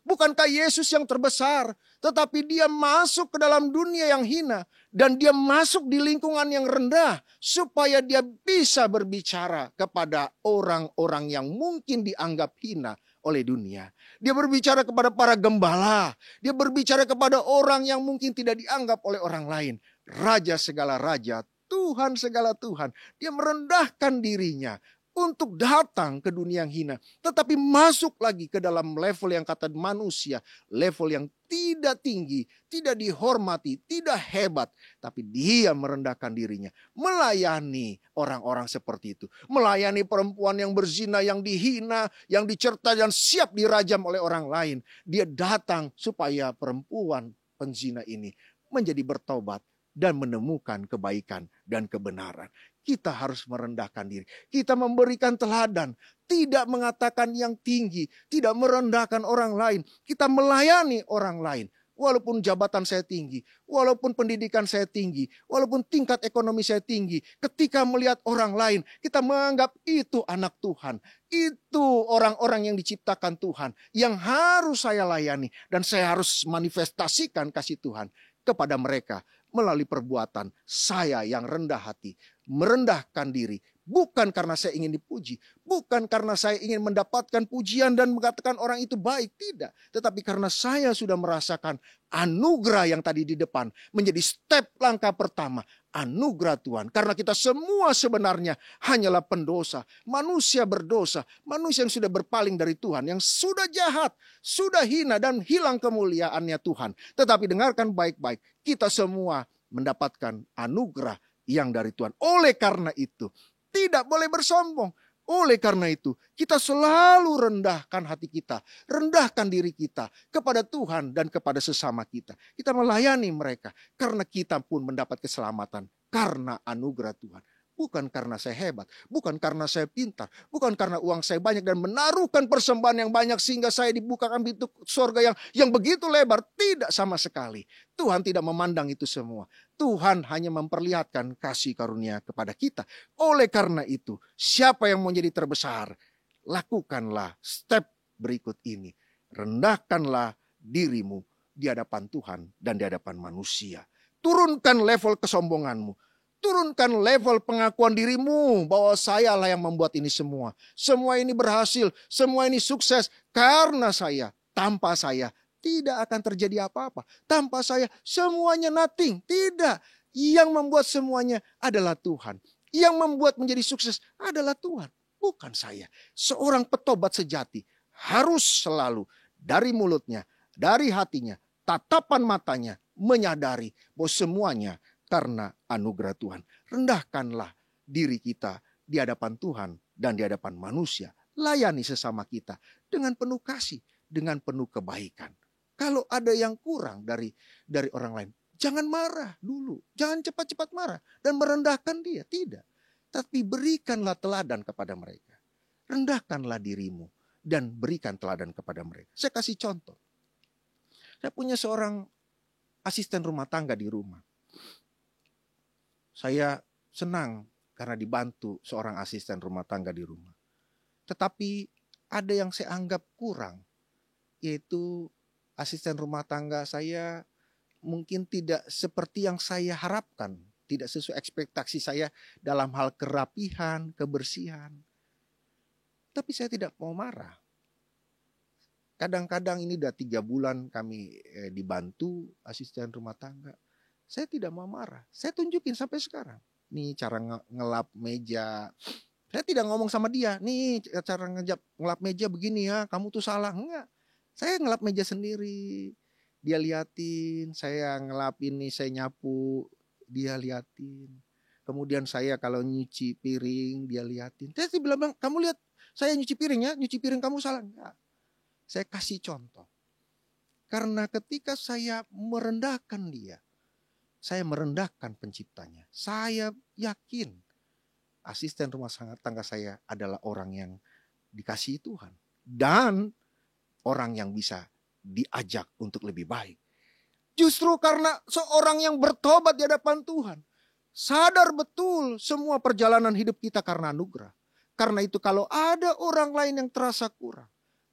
Bukankah Yesus yang terbesar, tetapi dia masuk ke dalam dunia yang hina dan dia masuk di lingkungan yang rendah supaya dia bisa berbicara kepada orang-orang yang mungkin dianggap hina oleh dunia. Dia berbicara kepada para gembala, dia berbicara kepada orang yang mungkin tidak dianggap oleh orang lain. Raja segala raja, Tuhan segala Tuhan. Dia merendahkan dirinya untuk datang ke dunia yang hina. Tetapi masuk lagi ke dalam level yang kata manusia. Level yang tidak tinggi, tidak dihormati, tidak hebat. Tapi dia merendahkan dirinya. Melayani orang-orang seperti itu. Melayani perempuan yang berzina, yang dihina, yang dicerca dan siap dirajam oleh orang lain. Dia datang supaya perempuan penzina ini menjadi bertobat dan menemukan kebaikan dan kebenaran. Kita harus merendahkan diri. Kita memberikan teladan. Tidak mengatakan yang tinggi. Tidak merendahkan orang lain. Kita melayani orang lain. Walaupun jabatan saya tinggi, walaupun pendidikan saya tinggi, walaupun tingkat ekonomi saya tinggi, ketika melihat orang lain, kita menganggap itu anak Tuhan. Itu orang-orang yang diciptakan Tuhan, yang harus saya layani. Dan saya harus manifestasikan kasih Tuhan kepada mereka melalui perbuatan saya yang rendah hati, merendahkan diri. Bukan karena saya ingin dipuji. Bukan karena saya ingin mendapatkan pujian dan mengatakan orang itu baik. Tidak. Tetapi karena saya sudah merasakan anugerah yang tadi di depan. Menjadi step langkah pertama. Anugerah Tuhan. Karena kita semua sebenarnya hanyalah pendosa. Manusia berdosa. Manusia yang sudah berpaling dari Tuhan. Yang sudah jahat. Sudah hina dan hilang kemuliaannya Tuhan. Tetapi dengarkan baik-baik. Kita semua mendapatkan anugerah yang dari Tuhan. Oleh karena itu, tidak boleh bersombong. Oleh karena itu, kita selalu rendahkan hati kita. Rendahkan diri kita kepada Tuhan dan kepada sesama kita. Kita melayani mereka karena kita pun mendapat keselamatan. Karena anugerah Tuhan. Bukan karena saya hebat, bukan karena saya pintar, bukan karena uang saya banyak dan menaruhkan persembahan yang banyak sehingga saya dibukakan pintu surga yang begitu lebar. Tidak sama sekali. Tuhan tidak memandang itu semua. Tuhan hanya memperlihatkan kasih karunia kepada kita. Oleh karena itu, siapa yang mau jadi terbesar, lakukanlah step berikut ini. Rendahkanlah dirimu di hadapan Tuhan dan di hadapan manusia. Turunkan level kesombonganmu. Turunkan level pengakuan dirimu bahwa sayalah yang membuat ini semua. Semua ini berhasil, semua ini sukses karena saya. Tanpa saya tidak akan terjadi apa-apa. Tanpa saya semuanya nothing. Tidak. Yang membuat semuanya adalah Tuhan. Yang membuat menjadi sukses adalah Tuhan. Bukan saya. Seorang petobat sejati harus selalu dari mulutnya, dari hatinya, tatapan matanya menyadari bahwa semuanya karena anugerah Tuhan. Rendahkanlah diri kita di hadapan Tuhan dan di hadapan manusia. Layani sesama kita dengan penuh kasih, dengan penuh kebaikan. Kalau ada yang kurang dari orang lain, jangan marah dulu. Jangan cepat-cepat marah dan merendahkan dia. Tidak. Tapi berikanlah teladan kepada mereka. Rendahkanlah dirimu dan berikan teladan kepada mereka. Saya kasih contoh. Saya punya seorang asisten rumah tangga di rumah. Saya senang karena dibantu seorang asisten rumah tangga di rumah. Tetapi ada yang saya anggap kurang, yaitu asisten rumah tangga saya mungkin tidak seperti yang saya harapkan. Tidak sesuai ekspektasi saya dalam hal kerapihan, kebersihan. Tapi saya tidak mau marah. Kadang-kadang ini udah 3 bulan kami dibantu asisten rumah tangga. Saya tidak mau marah. Saya tunjukin sampai sekarang. Nih cara ngelap meja. Saya tidak ngomong sama dia. Nih cara ngelap meja begini ya. Kamu tuh salah. Enggak. Saya ngelap meja sendiri. Dia liatin. Saya ngelapin nih. Saya nyapu. Dia liatin. Kemudian saya kalau nyuci piring. Dia liatin. Saya bilang, kamu lihat saya nyuci piring ya. Nyuci piring kamu salah. Enggak. Saya kasih contoh. Karena ketika saya merendahkan dia. Saya merendahkan penciptanya. Saya yakin asisten rumah tangga saya adalah orang yang dikasihi Tuhan. Dan orang yang bisa diajak untuk lebih baik. Justru karena seorang yang bertobat di hadapan Tuhan. Sadar betul semua perjalanan hidup kita karena anugerah. Karena itu kalau ada orang lain yang terasa kurang.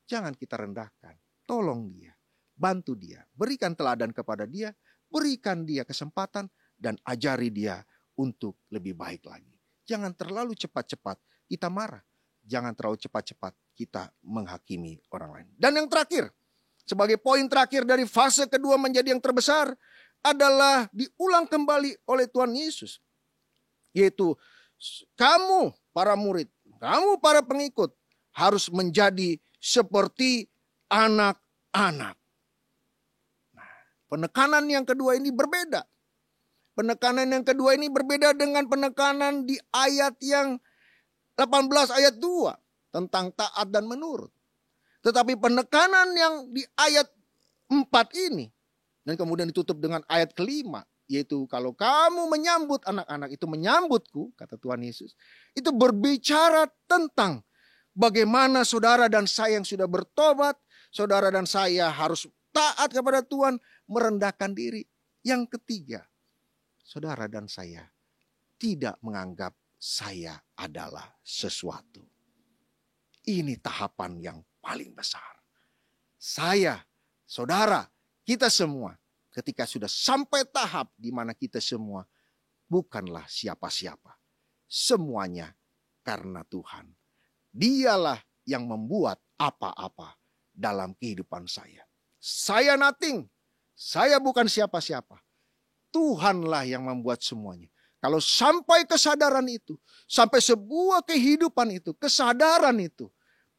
Jangan kita rendahkan. Tolong dia. Bantu dia. Berikan teladan kepada dia. Berikan dia kesempatan dan ajari dia untuk lebih baik lagi. Jangan terlalu cepat-cepat kita marah. Jangan terlalu cepat-cepat kita menghakimi orang lain. Dan yang terakhir, sebagai poin terakhir dari fase kedua menjadi yang terbesar adalah diulang kembali oleh Tuhan Yesus. Yaitu kamu para murid, kamu para pengikut harus menjadi seperti anak-anak. Penekanan yang kedua ini berbeda. Penekanan yang kedua ini berbeda dengan penekanan di ayat yang 18 ayat 2. Tentang taat dan menurut. Tetapi penekanan yang di ayat 4 ini. Dan kemudian ditutup dengan ayat kelima. Yaitu kalau kamu menyambut anak-anak itu menyambutku, kata Tuhan Yesus. Itu berbicara tentang bagaimana saudara dan saya yang sudah bertobat, saudara dan saya harus taat kepada Tuhan, merendahkan diri. Yang ketiga, saudara dan saya tidak menganggap saya adalah sesuatu. Ini tahapan yang paling besar. Saya, saudara, kita semua ketika sudah sampai tahap di mana kita semua bukanlah siapa-siapa. Semuanya karena Tuhan. Dialah yang membuat apa-apa dalam kehidupan saya. Saya nothing. Saya bukan siapa-siapa. Tuhanlah yang membuat semuanya. Kalau sampai kesadaran itu, sampai sebuah kehidupan itu, kesadaran itu,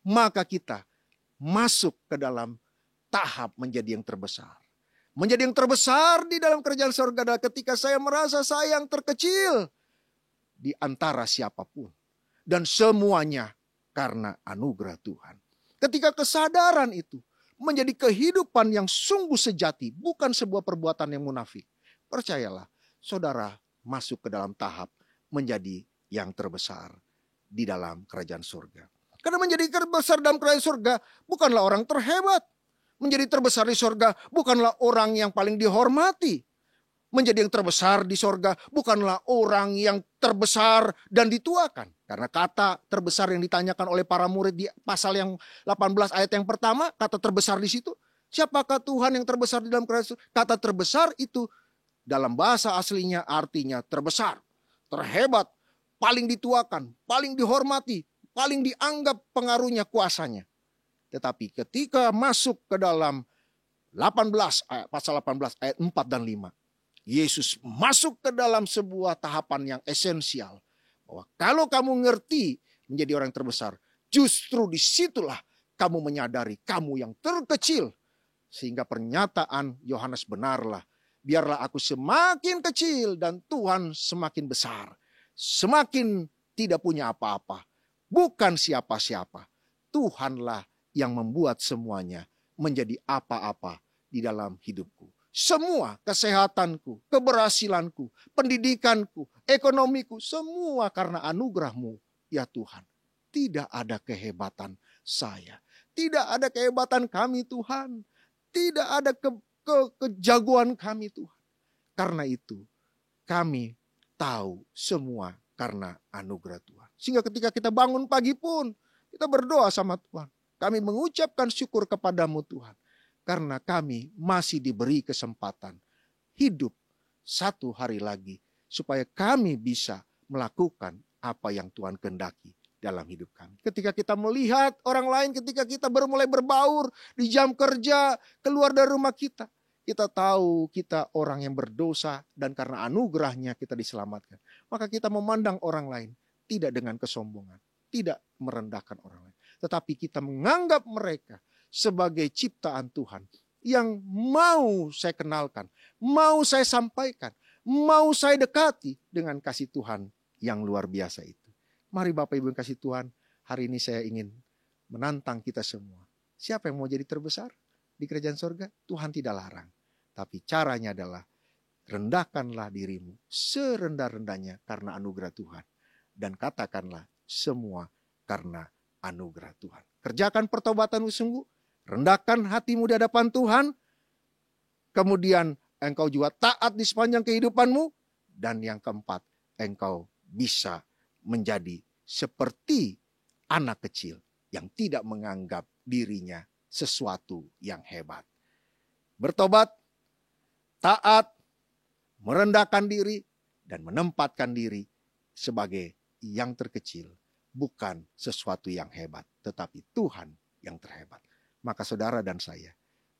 maka kita masuk ke dalam tahap menjadi yang terbesar. Menjadi yang terbesar di dalam kerajaan surga adalah ketika saya merasa saya yang terkecil di antara siapapun. Dan semuanya karena anugerah Tuhan. Ketika kesadaran itu menjadi kehidupan yang sungguh sejati, bukan sebuah perbuatan yang munafik. Percayalah, saudara masuk ke dalam tahap menjadi yang terbesar di dalam kerajaan surga. Karena menjadi terbesar dalam kerajaan surga bukanlah orang terhebat. Menjadi terbesar di sorga bukanlah orang yang paling dihormati. Menjadi yang terbesar di sorga bukanlah orang yang terbesar dan dituakan. Karena kata terbesar yang ditanyakan oleh para murid di pasal yang 18 ayat yang pertama, kata terbesar di situ. Siapakah Tuhan yang terbesar di dalam kerajaan surga? Kata terbesar itu dalam bahasa aslinya artinya terbesar, terhebat, paling dituakan, paling dihormati, paling dianggap pengaruhnya, kuasanya. Tetapi ketika masuk ke dalam pasal 18 ayat 4 dan 5. Yesus masuk ke dalam sebuah tahapan yang esensial. Bahwa kalau kamu ngerti menjadi orang terbesar, justru disitulah kamu menyadari kamu yang terkecil. Sehingga pernyataan Yohanes benarlah. Biarlah aku semakin kecil dan Tuhan semakin besar. Semakin tidak punya apa-apa. Bukan siapa-siapa. Tuhanlah yang membuat semuanya menjadi apa-apa di dalam hidupku. Semua kesehatanku, keberhasilanku, pendidikanku, ekonomiku, semua karena anugerah-Mu, ya Tuhan. Tidak ada kehebatan saya. Tidak ada kehebatan kami, Tuhan. Tidak ada kejagoan kami, Tuhan. Karena itu, kami tahu semua karena anugerah Tuhan. Sehingga ketika kita bangun pagi pun, kita berdoa sama Tuhan. Kami mengucapkan syukur kepadamu Tuhan. Karena kami masih diberi kesempatan hidup satu hari lagi. Supaya kami bisa melakukan apa yang Tuhan kehendaki dalam hidup kami. Ketika kita melihat orang lain, ketika kita baru mulai berbaur di jam kerja, keluar dari rumah kita. Kita tahu kita orang yang berdosa dan karena anugerahnya kita diselamatkan. Maka kita memandang orang lain tidak dengan kesombongan. Tidak merendahkan orang lain. Tetapi kita menganggap mereka sebagai ciptaan Tuhan yang mau saya kenalkan, mau saya sampaikan, mau saya dekati dengan kasih Tuhan yang luar biasa itu. Mari Bapak Ibu yang kasih Tuhan, hari ini saya ingin menantang kita semua. Siapa yang mau jadi terbesar di kerajaan surga? Tuhan tidak larang. Tapi caranya adalah rendahkanlah dirimu serendah-rendahnya karena anugerah Tuhan. Dan katakanlah semua karena anugerah Tuhan. Kerjakan pertobatanmu sungguh. Rendahkan hatimu di hadapan Tuhan. Kemudian engkau juga taat di sepanjang kehidupanmu. Dan yang keempat, engkau bisa menjadi seperti anak kecil yang tidak menganggap dirinya sesuatu yang hebat. Bertobat, taat, merendahkan diri, dan menempatkan diri sebagai yang terkecil. Bukan sesuatu yang hebat, tetapi Tuhan yang terhebat. Maka saudara dan saya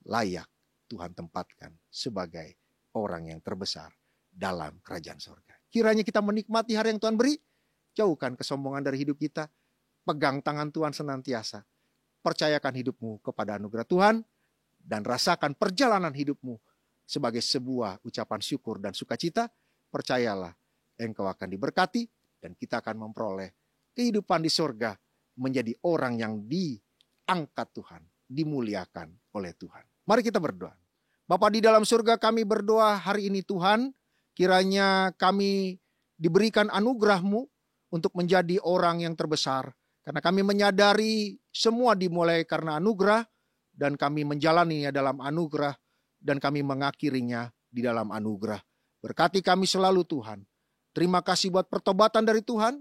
layak Tuhan tempatkan sebagai orang yang terbesar dalam kerajaan surga. Kiranya kita menikmati hari yang Tuhan beri. Jauhkan kesombongan dari hidup kita. Pegang tangan Tuhan senantiasa. Percayakan hidupmu kepada anugerah Tuhan. Dan rasakan perjalanan hidupmu sebagai sebuah ucapan syukur dan sukacita. Percayalah engkau akan diberkati. Dan kita akan memperoleh kehidupan di surga menjadi orang yang diangkat Tuhan, dimuliakan oleh Tuhan. Mari kita berdoa. Bapa di dalam surga, kami berdoa hari ini Tuhan, kiranya kami diberikan anugerah-Mu untuk menjadi orang yang terbesar. Karena kami menyadari semua dimulai karena anugerah, dan kami menjalaninya dalam anugerah, dan kami mengakhirinya di dalam anugerah. Berkati kami selalu Tuhan. Terima kasih buat pertobatan dari Tuhan.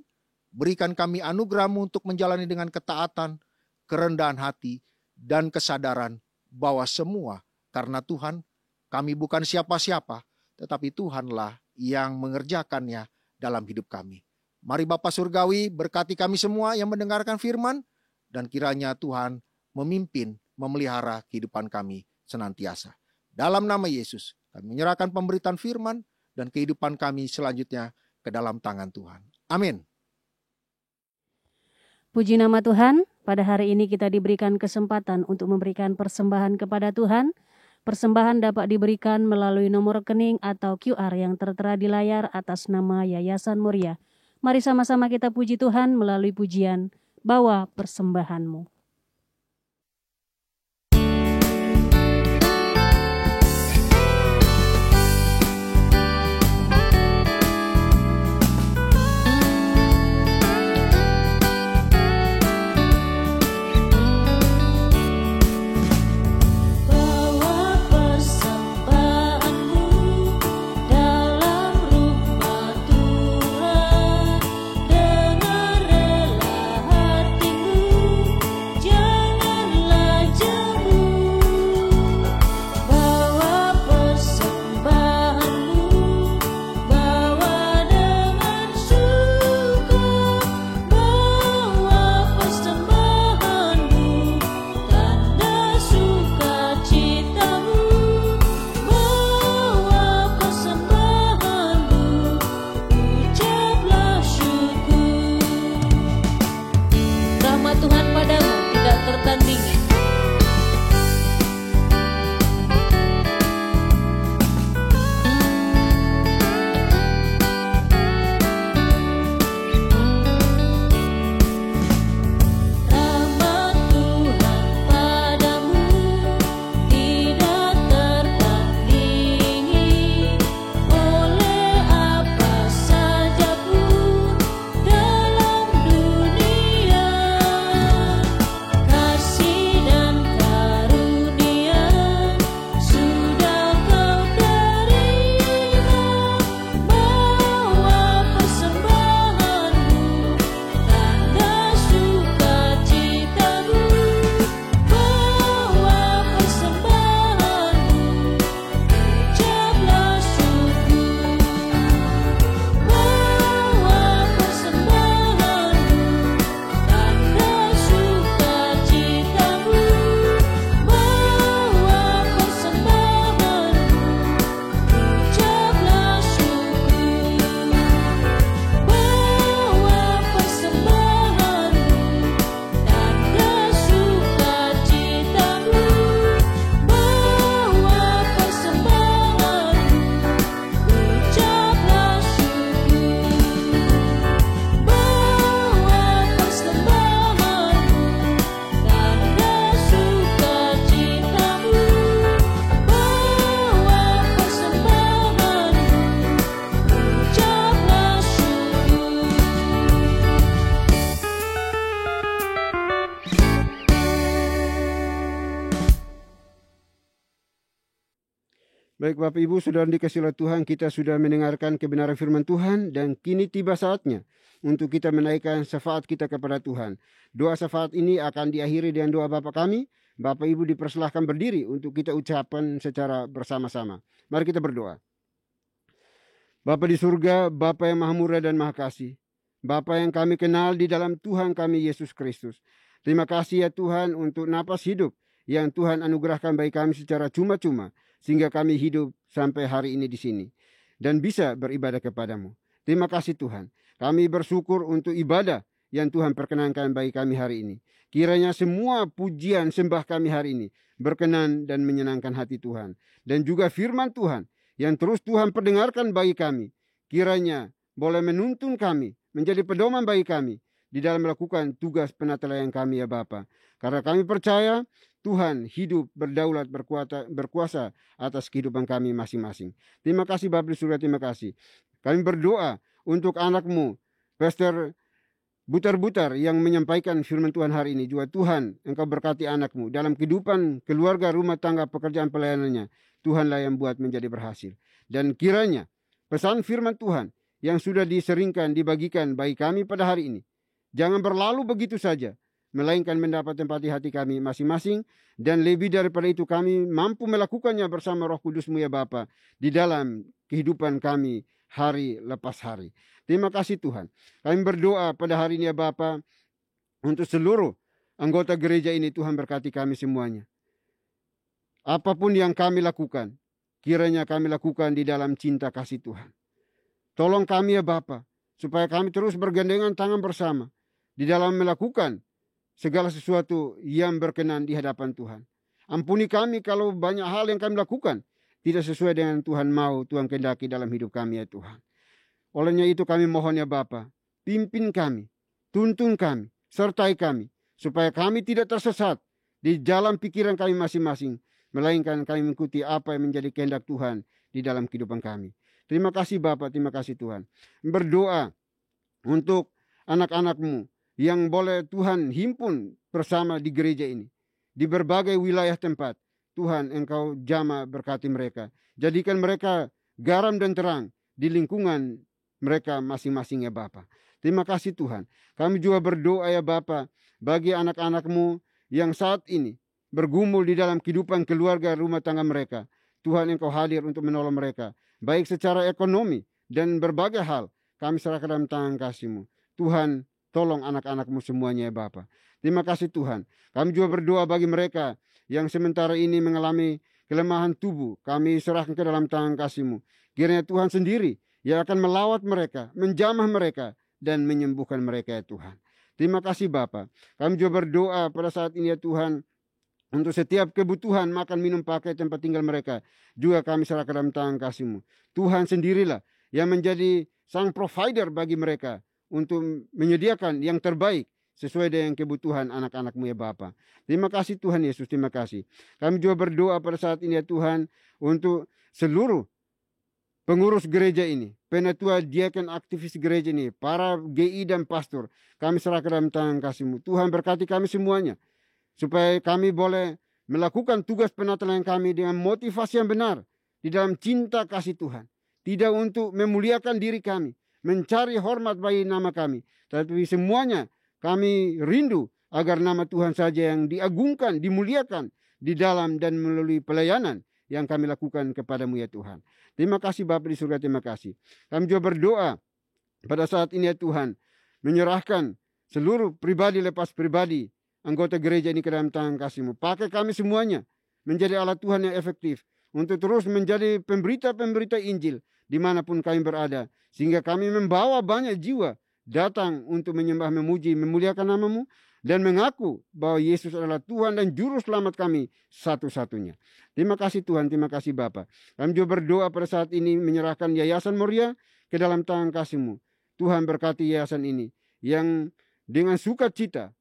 Berikan kami anugerah-Mu untuk menjalani dengan ketaatan, kerendahan hati, dan kesadaran bahwa semua karena Tuhan, kami bukan siapa-siapa, tetapi Tuhanlah yang mengerjakannya dalam hidup kami. Mari Bapa Surgawi, berkati kami semua yang mendengarkan firman, dan kiranya Tuhan memimpin, memelihara kehidupan kami senantiasa. Dalam nama Yesus, kami menyerahkan pemberitaan firman dan kehidupan kami selanjutnya ke dalam tangan Tuhan. Amin. Puji nama Tuhan, pada hari ini kita diberikan kesempatan untuk memberikan persembahan kepada Tuhan. Persembahan dapat diberikan melalui nomor rekening atau QR yang tertera di layar atas nama Yayasan Muria. Mari sama-sama kita puji Tuhan melalui pujian Bawa Persembahanmu. Baik Bapak Ibu, saudara dikasihi oleh Tuhan, kita sudah mendengarkan kebenaran firman Tuhan dan kini tiba saatnya untuk kita menaikkan syafaat kita kepada Tuhan. Doa syafaat ini akan diakhiri dengan doa Bapa kami. Bapak Ibu dipersilahkan berdiri untuk kita ucapkan secara bersama-sama. Mari kita berdoa. Bapa di surga, Bapa yang maha murah dan maha kasih, Bapa yang kami kenal di dalam Tuhan kami Yesus Kristus. Terima kasih ya Tuhan untuk napas hidup yang Tuhan anugerahkan bagi kami secara cuma-cuma, sehingga kami hidup sampai hari ini di sini dan bisa beribadah kepadamu. Terima kasih Tuhan. Kami bersyukur untuk ibadah yang Tuhan perkenankan bagi kami hari ini. Kiranya semua pujian sembah kami hari ini berkenan dan menyenangkan hati Tuhan. Dan juga firman Tuhan yang terus Tuhan perdengarkan bagi kami, kiranya boleh menuntun kami, menjadi pedoman bagi kami, di dalam melakukan tugas penatelayan kami ya Bapa. Karena kami percaya Tuhan hidup, berdaulat, berkuasa atas kehidupan kami masing-masing. Terima kasih Bapa di surga, terima kasih. Kami berdoa untuk anak-Mu, Pastor Butar-Butar yang menyampaikan firman Tuhan hari ini. Juga Tuhan, Engkau berkati anak-Mu dalam kehidupan keluarga, rumah tangga, pekerjaan pelayanannya. Tuhanlah yang buat menjadi berhasil. Dan kiranya pesan firman Tuhan yang sudah diseringkan, dibagikan bagi kami pada hari ini, jangan berlalu begitu saja, melainkan mendapat tempat di hati kami masing-masing, dan lebih daripada itu kami mampu melakukannya bersama Roh Kudus-Mu ya Bapa di dalam kehidupan kami hari lepas hari. Terima kasih Tuhan. Kami berdoa pada hari ini ya Bapa untuk seluruh anggota gereja ini. Tuhan berkati kami semuanya. Apapun yang kami lakukan, kiranya kami lakukan di dalam cinta kasih Tuhan. Tolong kami ya Bapa, supaya kami terus bergandengan tangan bersama di dalam melakukan segala sesuatu yang berkenan di hadapan Tuhan. Ampuni kami kalau banyak hal yang kami lakukan tidak sesuai dengan Tuhan mau, Tuhan kehendaki dalam hidup kami ya Tuhan. Olehnya itu kami mohon ya Bapa, pimpin kami, tuntun kami, sertai kami, supaya kami tidak tersesat di jalan pikiran kami masing-masing, melainkan kami mengikuti apa yang menjadi kehendak Tuhan di dalam kehidupan kami. Terima kasih Bapa, terima kasih Tuhan. Berdoa untuk anak-anak-Mu yang boleh Tuhan himpun bersama di gereja ini, di berbagai wilayah tempat. Tuhan, Engkau jamah berkati mereka. Jadikan mereka garam dan terang di lingkungan mereka masing-masing ya Bapa. Terima kasih Tuhan. Kami juga berdoa ya Bapa bagi anak-anak-Mu yang saat ini bergumul di dalam kehidupan keluarga rumah tangga mereka. Tuhan, Engkau hadir untuk menolong mereka, baik secara ekonomi dan berbagai hal. Kami serahkan dalam tangan kasih-Mu. Tuhan, tolong anak-anak-Mu semuanya ya Bapa. Terima kasih Tuhan. Kami juga berdoa bagi mereka yang sementara ini mengalami kelemahan tubuh. Kami serahkan ke dalam tangan kasih-Mu. Kiranya Tuhan sendiri yang akan melawat mereka, menjamah mereka, dan menyembuhkan mereka ya Tuhan. Terima kasih Bapa. Kami juga berdoa pada saat ini ya Tuhan, untuk setiap kebutuhan makan, minum, pakai, tempat tinggal mereka. Juga kami serahkan dalam tangan kasih-Mu. Tuhan sendirilah yang menjadi sang provider bagi mereka, untuk menyediakan yang terbaik sesuai dengan kebutuhan anak-anak-Mu ya Bapa. Terima kasih Tuhan Yesus, terima kasih. Kami juga berdoa pada saat ini ya Tuhan untuk seluruh pengurus gereja ini, penatua, diaken, aktivis gereja ini, para GI dan pastor. Kami serahkan dalam tangan kasih-Mu. Tuhan berkati kami semuanya, supaya kami boleh melakukan tugas penatelayan kami dengan motivasi yang benar di dalam cinta kasih Tuhan. Tidak untuk memuliakan diri kami, mencari hormat bagi nama kami, tapi semuanya kami rindu agar nama Tuhan saja yang diagungkan, dimuliakan di dalam dan melalui pelayanan yang kami lakukan kepadamu ya Tuhan. Terima kasih Bapa di surga, terima kasih. Kami juga berdoa pada saat ini ya Tuhan, menyerahkan seluruh pribadi lepas pribadi anggota gereja ini ke dalam tangan kasih-Mu. Pakai kami semuanya menjadi alat Tuhan yang efektif untuk terus menjadi pemberita-pemberita Injil dimanapun kami berada, sehingga kami membawa banyak jiwa datang untuk menyembah, memuji, memuliakan nama-Mu, dan mengaku bahwa Yesus adalah Tuhan dan Juru Selamat kami satu-satunya. Terima kasih Tuhan, terima kasih Bapa. Kami juga berdoa pada saat ini menyerahkan Yayasan Moria ke dalam tangan kasih-Mu. Tuhan berkati yayasan ini yang dengan sukacita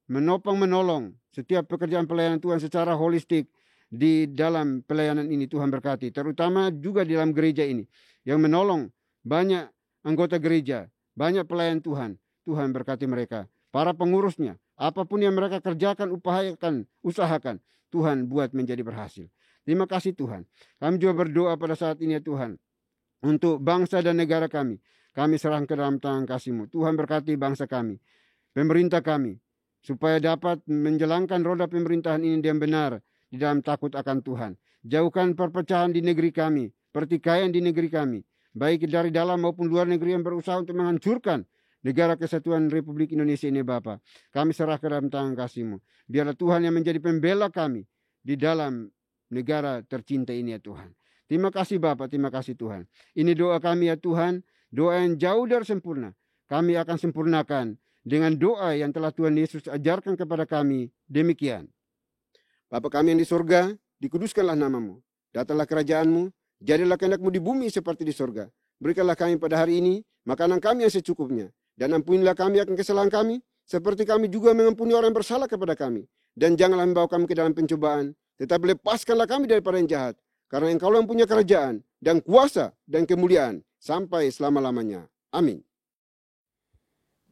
menopang menolong setiap pekerjaan pelayanan Tuhan secara holistik di dalam pelayanan ini. Tuhan berkati, terutama juga di dalam gereja ini yang menolong banyak anggota gereja, banyak pelayan Tuhan. Tuhan berkati mereka, para pengurusnya, apapun yang mereka kerjakan, usahakan, Tuhan buat menjadi berhasil. Terima kasih Tuhan. Kami juga berdoa pada saat ini ya Tuhan, untuk bangsa dan negara kami. Kami serahkan ke dalam tangan kasih-Mu. Tuhan berkati bangsa kami, pemerintah kami, supaya dapat menjalankan roda pemerintahan ini dengan benar di dalam takut akan Tuhan. Jauhkan perpecahan di negeri kami, pertikaian di negeri kami, baik dari dalam maupun luar negeri yang berusaha untuk menghancurkan negara kesatuan Republik Indonesia ini Bapa. Kami serahkan dalam tangan kasih-Mu. Biarlah Tuhan yang menjadi pembela kami di dalam negara tercinta ini ya Tuhan. Terima kasih Bapa, terima kasih Tuhan. Ini doa kami ya Tuhan, doa yang jauh dari sempurna. Kami akan sempurnakan dengan doa yang telah Tuhan Yesus ajarkan kepada kami. Demikian. Bapa kami yang di surga, dikuduskanlah nama-Mu. Datanglah kerajaan-Mu, jadilah kehendak-Mu di bumi seperti di surga. Berikanlah kami pada hari ini makanan kami yang secukupnya. Dan ampunilah kami akan kesalahan kami, seperti kami juga mengampuni orang yang bersalah kepada kami. Dan janganlah membawa kami ke dalam pencobaan, tetapi lepaskanlah kami daripada yang jahat. Karena Engkau yang punya kerajaan, dan kuasa, dan kemuliaan, sampai selama-lamanya. Amin.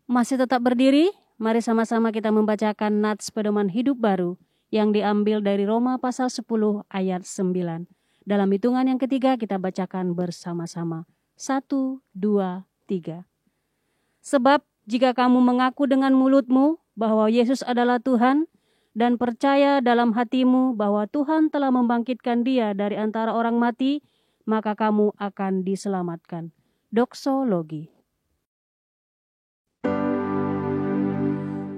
Masih tetap berdiri, mari sama-sama kita membacakan nats pedoman hidup baru yang diambil dari Roma pasal 10 ayat 9. Dalam hitungan yang ketiga kita bacakan bersama-sama. 1, 2, 3. Sebab jika kamu mengaku dengan mulutmu bahwa Yesus adalah Tuhan dan percaya dalam hatimu bahwa Tuhan telah membangkitkan Dia dari antara orang mati, maka kamu akan diselamatkan. Doksologi.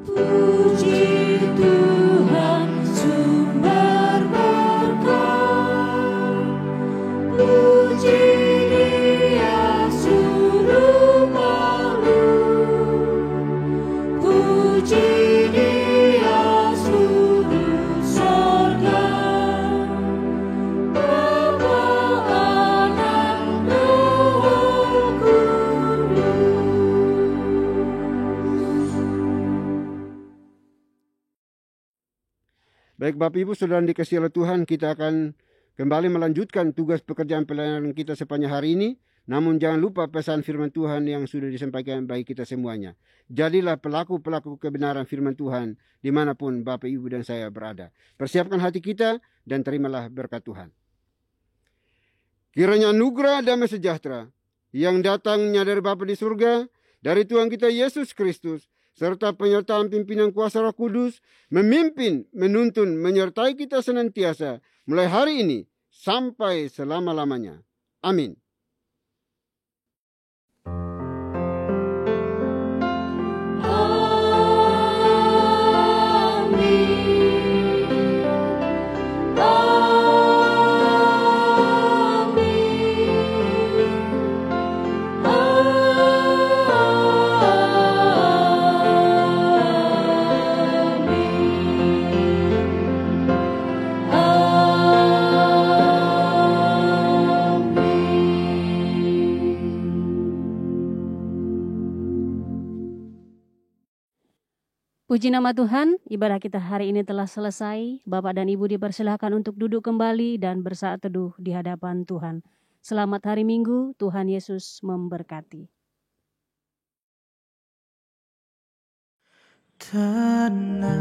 Puji Tuhan sumber berkat, puji Dia suruh malu, puji Dia suruh sorga, Bapa, Anak, Roh Kudus. Baik Bapak Ibu Saudara dikasihi oleh Tuhan, kita akan kembali melanjutkan tugas pekerjaan pelayanan kita sepanjang hari ini. Namun jangan lupa pesan firman Tuhan yang sudah disampaikan bagi kita semuanya. Jadilah pelaku-pelaku kebenaran firman Tuhan dimanapun Bapak Ibu dan saya berada. Persiapkan hati kita dan terimalah berkat Tuhan. Kiranya anugerah damai sejahtera yang datangnya dari Bapa di surga, dari Tuhan kita Yesus Kristus, serta penyertaan pimpinan kuasa Roh Kudus, memimpin, menuntun, menyertai kita senantiasa, mulai hari ini sampai selama-lamanya. Amin. Puji nama Tuhan, ibadah kita hari ini telah selesai. Bapak dan Ibu dipersilahkan untuk duduk kembali dan bersaat teduh di hadapan Tuhan. Selamat hari Minggu, Tuhan Yesus memberkati. Tenanglah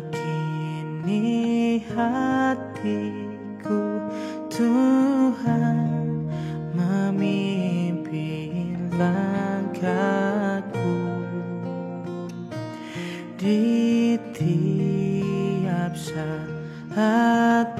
kini hatiku, Tuhan memimpin langkahku. Di tiap saat